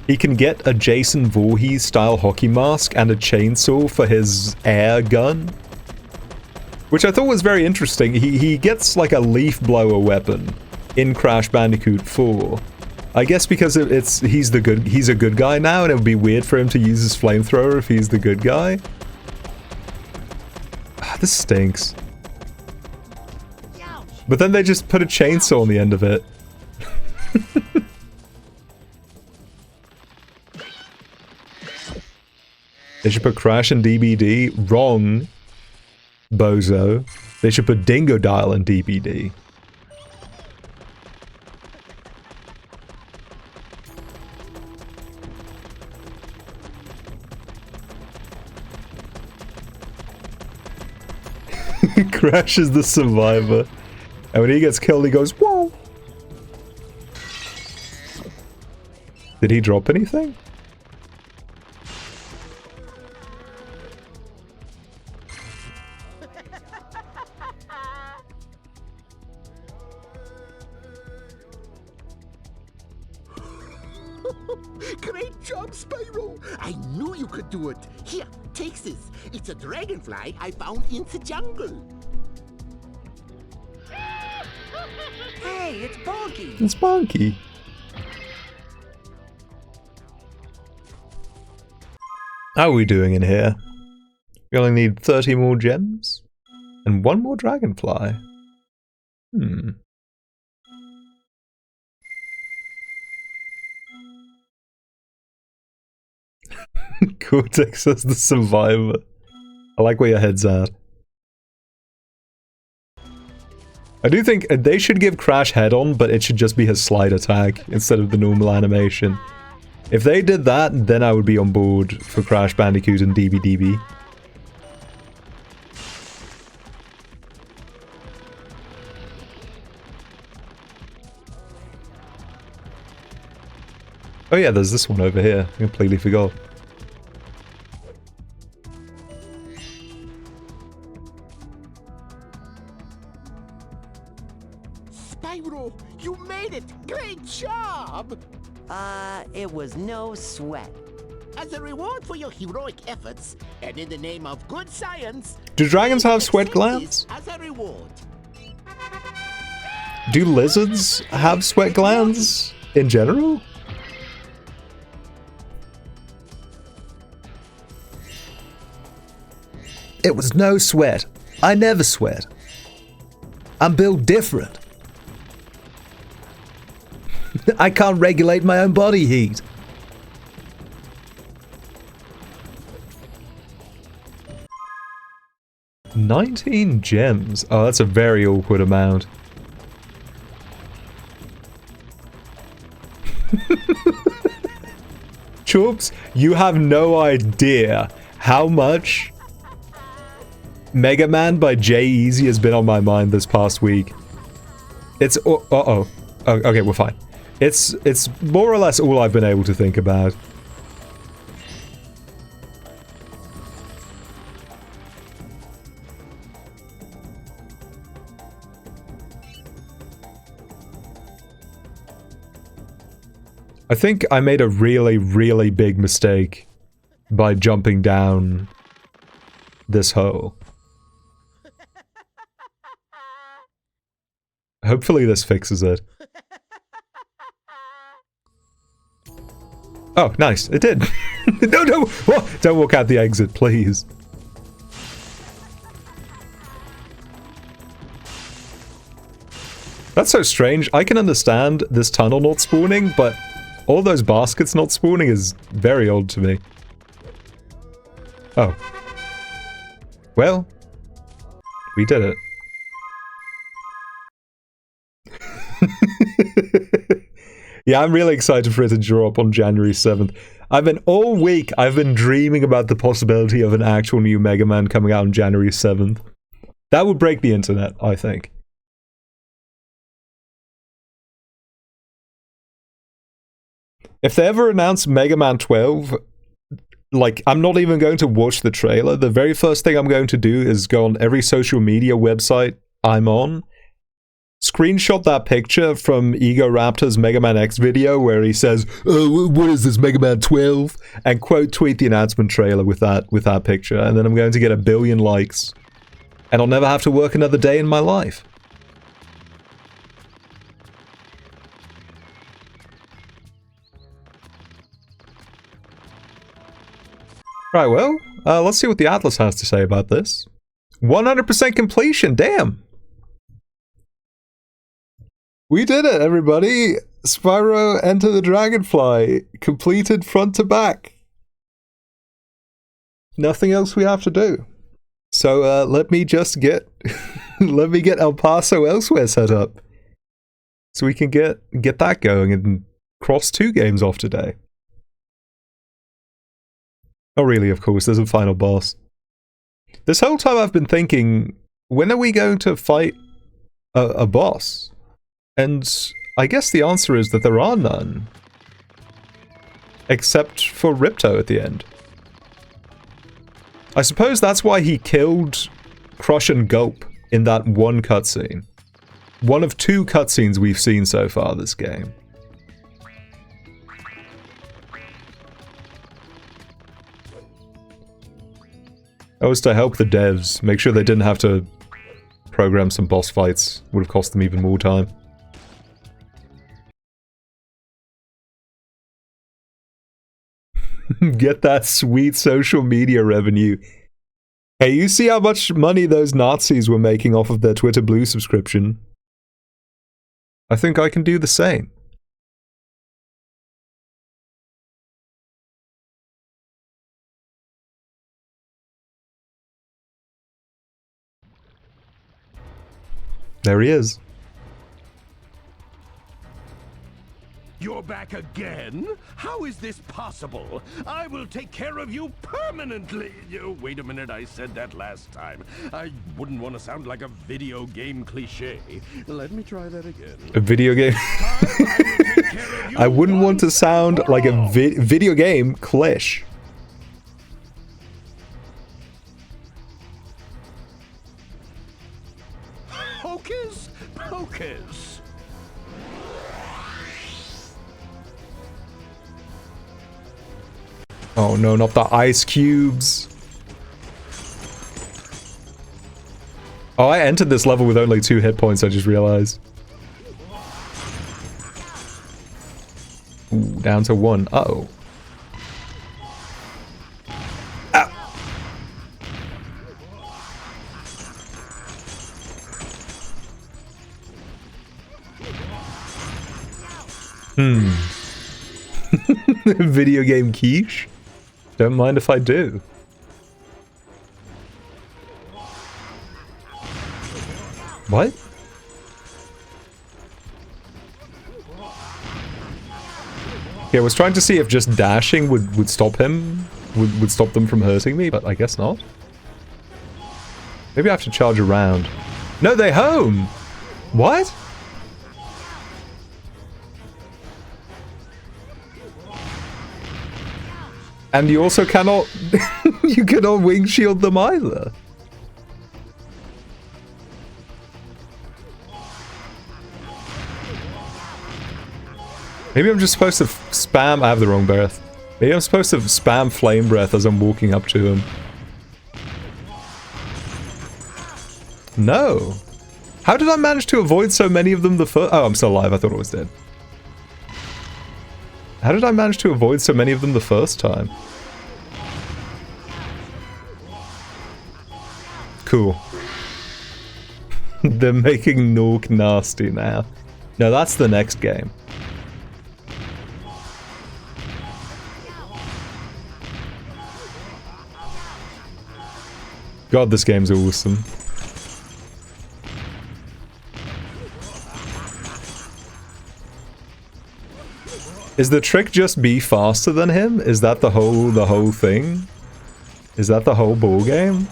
He can get a Jason Voorhees style hockey mask and a chainsaw for his air gun, which I thought was very interesting. He gets like a leaf blower weapon in Crash Bandicoot 4. I guess because he's a good guy now, and it would be weird for him to use his flamethrower if he's the good guy. Ah, this stinks. But then they just put a chainsaw on the end of it. They should put Crash in DBD. Wrong, bozo. They should put Dingo Dial in DBD. Crash is the survivor. And when he gets killed, he goes, whoa! Did he drop anything? Great job, Spyro! I knew you could do it. Here, take this. It's a dragonfly I found in the jungle. Hey, it's Bonky! It's Bonky. How are we doing in here? We only need 30 more gems? And one more dragonfly. Cortex as the survivor. I like where your head's at. I do think they should give Crash head-on, but it should just be his slide attack instead of the normal animation. If they did that, then I would be on board for Crash Bandicoot and DBDB. Oh yeah, there's this one over here. I completely forgot. Spyro, you made it! Great job! It was no sweat. As a reward for your heroic efforts, and in the name of good science... Do dragons have sweat accept glands? this As a reward. Do lizards have sweat glands? in general? It was no sweat. I never sweat. I'm built different. I can't regulate my own body heat. $19 gems. Oh, that's a very awkward amount. Choops, you have no idea how much Mega Man by J-Eazy has been on my mind this past week. It's oh, okay, we're fine. It's more or less all I've been able to think about. I think I made a really, really big mistake by jumping down this hole. Hopefully this fixes it. Oh, nice. It did. No, no! Oh, don't walk out the exit, please. That's so strange. I can understand this tunnel not spawning, but all those baskets not spawning is very odd to me. Oh. Well, we did it. Yeah, I'm really excited for it to drop on January 7th. All week, I've been dreaming about the possibility of an actual new Mega Man coming out on January 7th. That would break the internet, I think. If they ever announce Mega Man 12, like, I'm not even going to watch the trailer. The very first thing I'm going to do is go on every social media website I'm on, screenshot that picture from Ego Raptor's Mega Man X video where he says, "Oh, what is this, Mega Man 12?" and quote tweet the announcement trailer with that picture, and then I'm going to get 1 billion likes, and I'll never have to work another day in my life. Right, well, let's see what the Atlas has to say about this. 100% completion, damn! We did it, everybody! Spyro Enter the Dragonfly, completed front to back. Nothing else we have to do. So, let me just get... let me get El Paso Elsewhere set up. So we can get that going and cross 2 games off today. Not really, of course, there's a final boss. This whole time I've been thinking, when are we going to fight a boss? And I guess the answer is that there are none. Except for Ripto at the end. I suppose that's why he killed Crush and Gulp in that one cutscene. One of 2 cutscenes we've seen so far this game. That was to help the devs, make sure they didn't have to program some boss fights. Would have cost them even more time. Get that sweet social media revenue. Hey, you see how much money those Nazis were making off of their Twitter Blue subscription? I think I can do the same. There he is. You're back again? How is this possible? I will take care of you permanently. Wait a minute, I said that last time. I wouldn't want to sound like a video game cliche. Let me try that again. A video game? I wouldn't want to sound like a video game cliché. Hocus pocus. Oh no, not the ice cubes. Oh, I entered this level with only 2 hit points, I just realized. Down to 1. Uh-oh. Video game quiche? Don't mind if I do. What? Yeah, I was trying to see if just dashing would stop him, would stop them from hurting me, but I guess not. Maybe I have to charge around. No, they're home! What? And you also cannot... you cannot wing shield them either. Maybe I'm just supposed to spam... I have the wrong breath. Maybe I'm supposed to spam flame breath as I'm walking up to him. No. How did I manage to avoid so many of them the first... Oh, I'm still alive. I thought I was dead. How did I manage to avoid so many of them the first time? Cool. They're making Nork nasty now. No, that's the next game. God, this game's awesome. Is the trick just be faster than him? Is that the whole thing? Is that the whole ball game?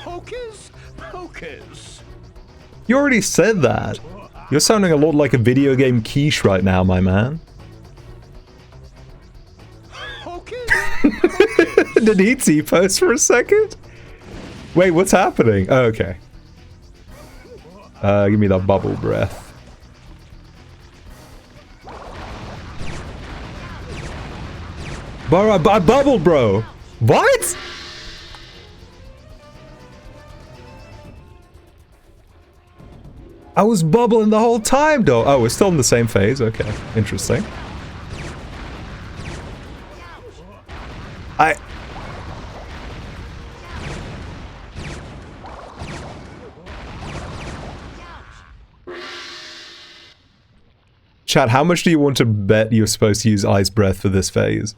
Hocus pocus. You already said that. You're sounding a lot like a video game quiche right now, my man. Did he T-pose for a second? Wait, what's happening? Oh, okay. Give me that bubble breath. Bro, I bubbled, bro. What? I was bubbling the whole time, though. Oh, we're still in the same phase. Okay, interesting. Chat, how much do you want to bet you're supposed to use Ice Breath for this phase?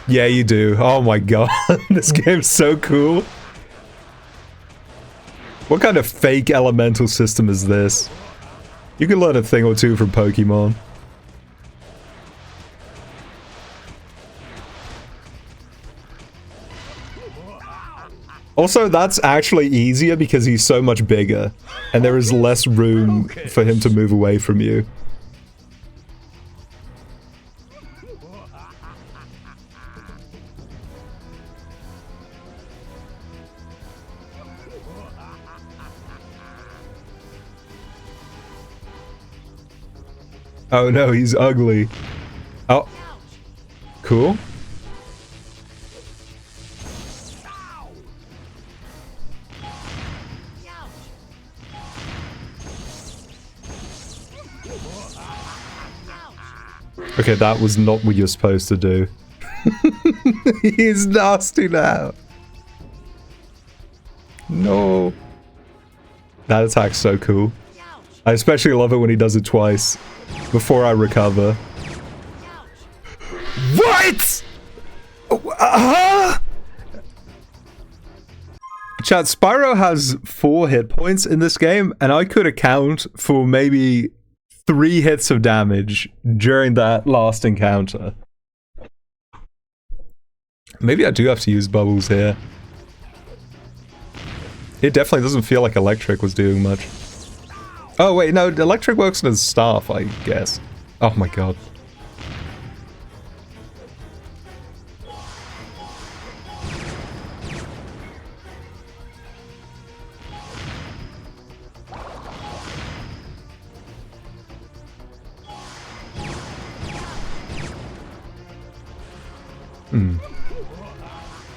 Yeah, you do. Oh my god, this game's so cool. What kind of fake elemental system is this? You can learn a thing or two from Pokemon. Also, that's actually easier because he's so much bigger, and there is less room for him to move away from you. Oh no, he's ugly. Oh. Cool. Okay, that was not what you're supposed to do. He's nasty now. No. That attack's so cool. I especially love it when he does it twice. Before I recover. What? Chat, Spyro has 4 hit points in this game, and I could account for maybe 3 hits of damage during that last encounter. Maybe I do have to use bubbles here. It definitely doesn't feel like electric was doing much. Oh wait, no, electric works as staff, I guess. Oh my god.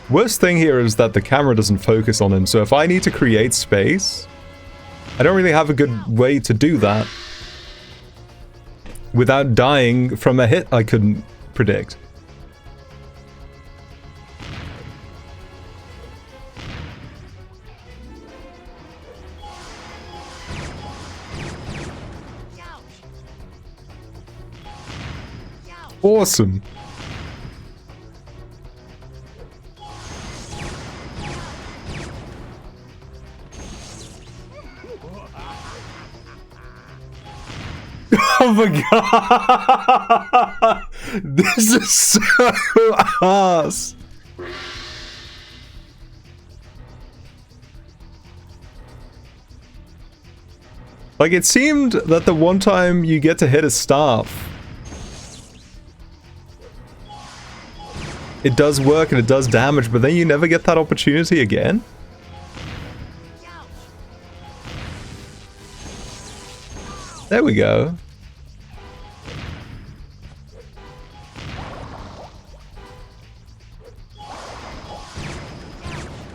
Worst thing here is that the camera doesn't focus on him, so if I need to create space, I don't really have a good way to do that without dying from a hit I couldn't predict. Awesome. Oh my god! This is so ass! Like, it seemed that the one time you get to hit a staff, it does work and it does damage, but then you never get that opportunity again? There we go.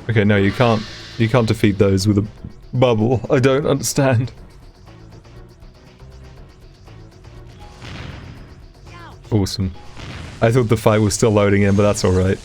Okay, no, you can't defeat those with a bubble. I don't understand. Awesome. I thought the fight was still loading in, but that's alright.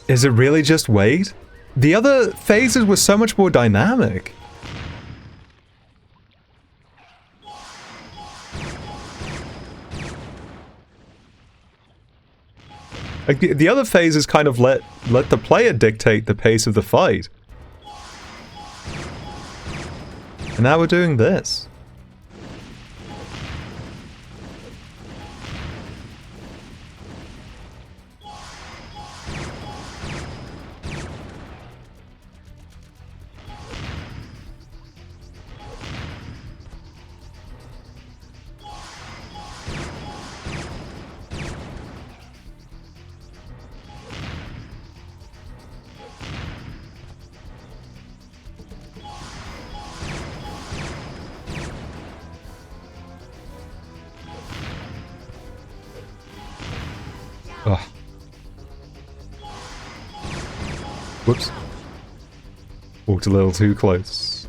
Is it really just wait? The other phases were so much more dynamic. Like the other phases kind of let the player dictate the pace of the fight. And now we're doing this. Ugh. Whoops. Walked a little too close.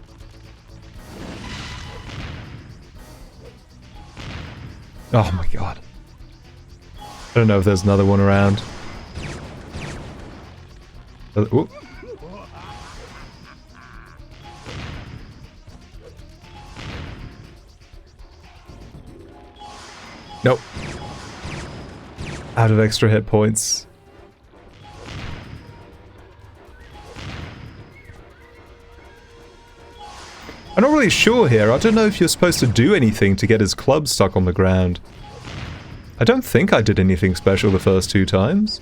Oh my god. I don't know if there's another one around. Whoop. Nope. Out of extra hit points. I'm not really sure here. I don't know if you're supposed to do anything to get his club stuck on the ground. I don't think I did anything special the first two times.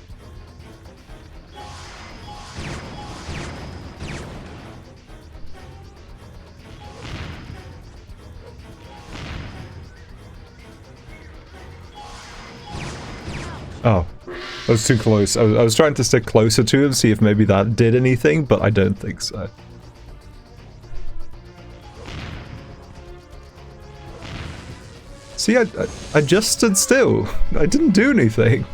Oh, I was too close. I was trying to stick closer to him, see if maybe that did anything, but I don't think so. See, I just stood still. I didn't do anything.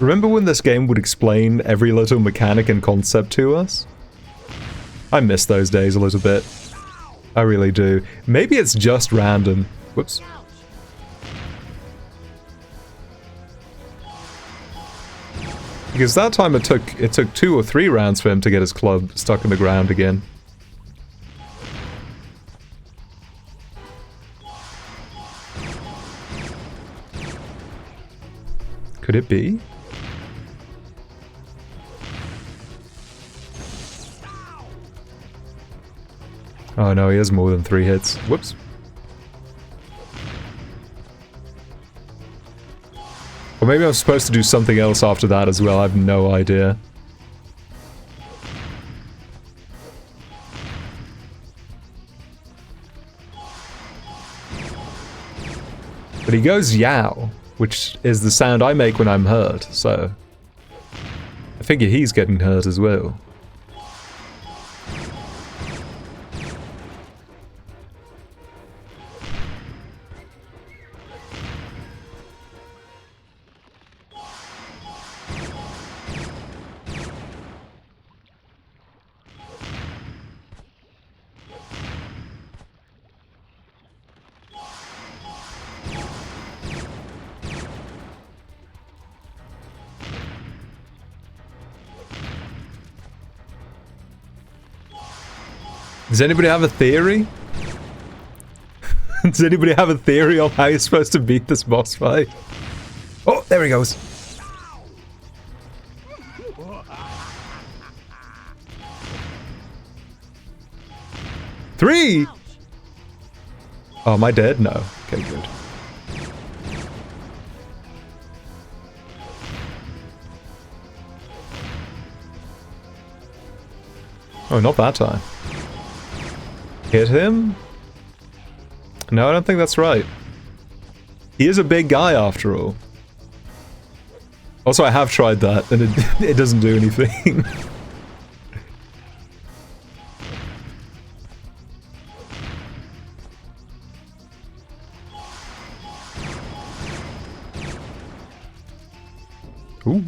Remember when this game would explain every little mechanic and concept to us? I miss those days a little bit. I really do. Maybe it's just random. Whoops. Because that time it took 2 or 3 rounds for him to get his club stuck in the ground again. Could it be? Oh no, he has more than 3 hits. Whoops. Or maybe I'm supposed to do something else after that as well, I have no idea. But he goes yow, which is the sound I make when I'm hurt, so... I figure he's getting hurt as well. Does anybody have a theory? Does anybody have a theory on how you're supposed to beat this boss fight? Oh, there he goes. Three! Oh, am I dead? No. Okay, good. Oh, not that time. Hit him? No, I don't think that's right. He is a big guy after all. Also, I have tried that, and it doesn't do anything. Ooh.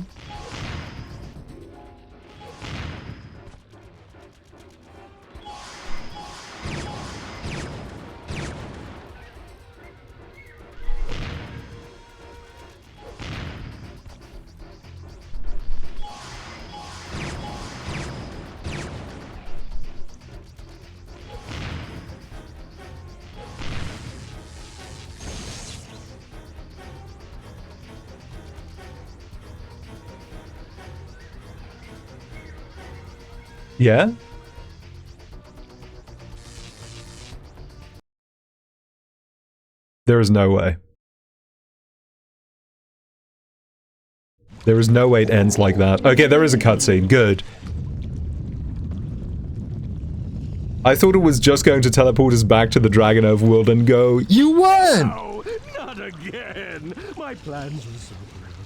Yeah? There is no way. There is no way it ends like that. Okay, there is a cutscene. Good. I thought it was just going to teleport us back to the Dragon overworld and go, "You won!" No, not again. My plans were so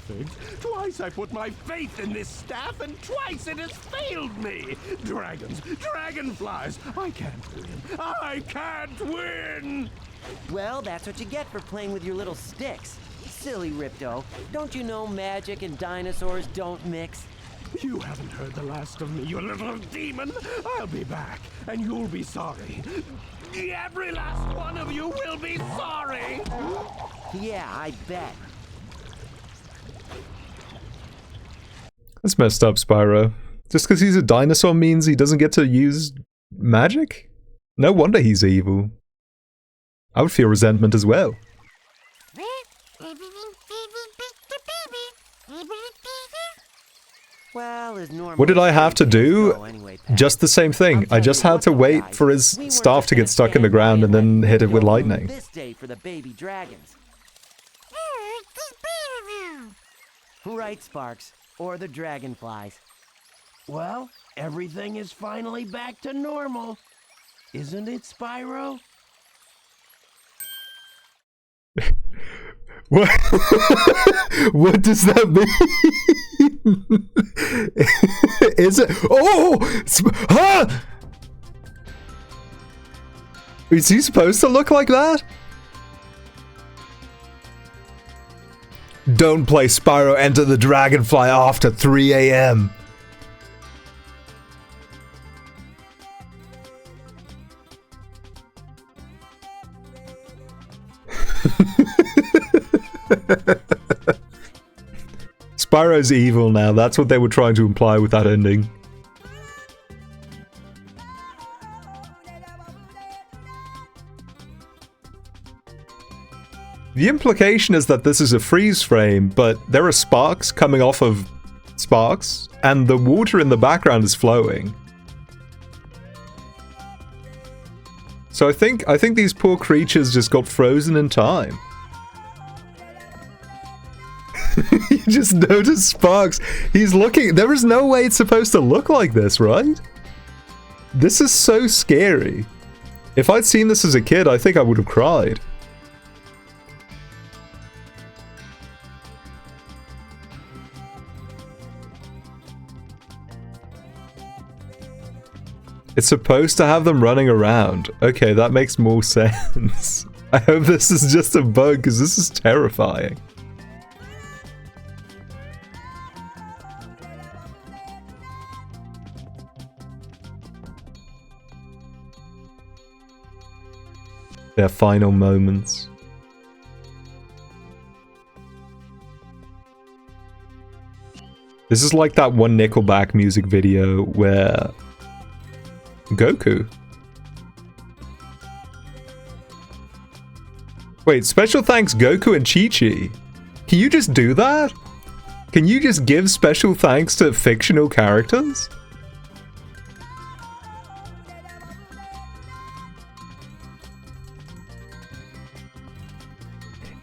perfect. Twice I put my faith in this staff, and twice it has failed me. Dragons, dragonflies. I can't win. I can't win. Well, that's what you get for playing with your little sticks. Silly Ripto. Don't you know magic and dinosaurs don't mix? You haven't heard the last of me, you little demon. I'll be back, and you'll be sorry. Every last one of you will be sorry. Yeah, I bet. That's messed up, Spyro. Just because he's a dinosaur means he doesn't get to use magic? No wonder he's evil. I would feel resentment as well. Well, as normal. What did I have to do? Just the same thing. I just had to wait for his staff to get stuck in the ground and then hit it with lightning. This day for the baby dragons. Right, Sparks. Or the dragonflies. Well, everything is finally back to normal. Isn't it, Spyro? What? What does that mean? Is it? Oh! Huh? Is he supposed to look like that? Don't play Spyro Enter the Dragonfly after 3 AM. Spyro's evil now, that's what they were trying to imply with that ending. The implication is that this is a freeze frame, but there are sparks coming off of sparks, and the water in the background is flowing. So I think these poor creatures just got frozen in time. You just notice sparks. He's looking. There is no way it's supposed to look like this, right? This is so scary. If I'd seen this as a kid, I think I would have cried. It's supposed to have them running around. Okay, that makes more sense. I hope this is just a bug, because this is terrifying. Their final moments. This is like that one Nickelback music video where Goku. Wait, special thanks Goku and Chi-Chi. Can you just do that? Can you just give special thanks to fictional characters?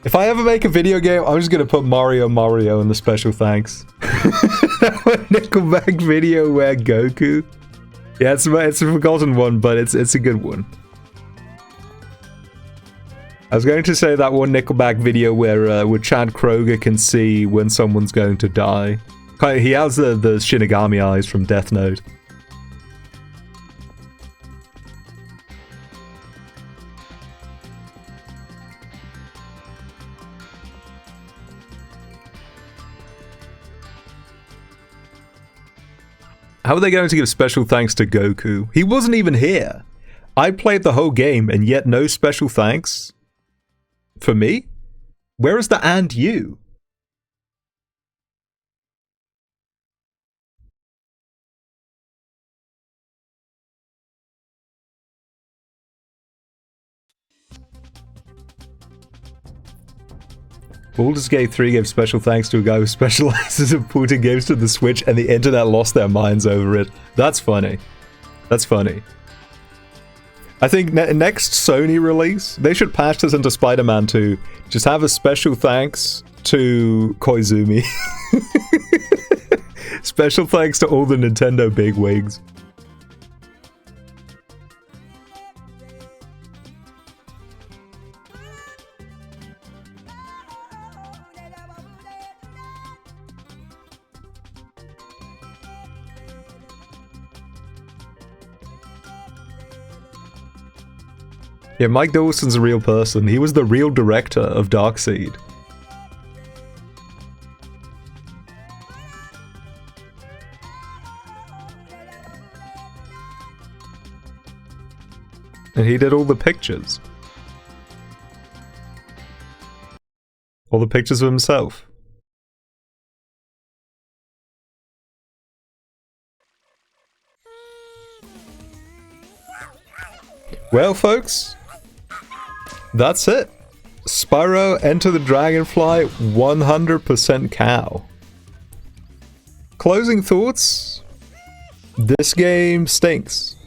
If I ever make a video game, I'm just gonna put Mario in the special thanks. That Nickelback video where Goku. Yeah, it's a forgotten one, but it's a good one. I was going to say that one Nickelback video where Chad Kroger can see when someone's going to die. He has the Shinigami eyes from Death Note. How are they going to give special thanks to Goku? He wasn't even here. I played the whole game and yet no special thanks? For me? Where is the "and you"? Baldur's Gate 3 gave special thanks to a guy who specializes in putting games to the Switch and the internet lost their minds over it. That's funny. That's funny. I think next Sony release, they should patch this into Spider-Man 2. Just have a special thanks to Koizumi. Special thanks to all the Nintendo bigwigs. Yeah, Mike Dawson's a real person. He was the real director of Darkseid. And he did all the pictures. All the pictures of himself. Well, folks, that's it. Spyro Enter the Dragonfly 100% cow. Closing thoughts? This game stinks.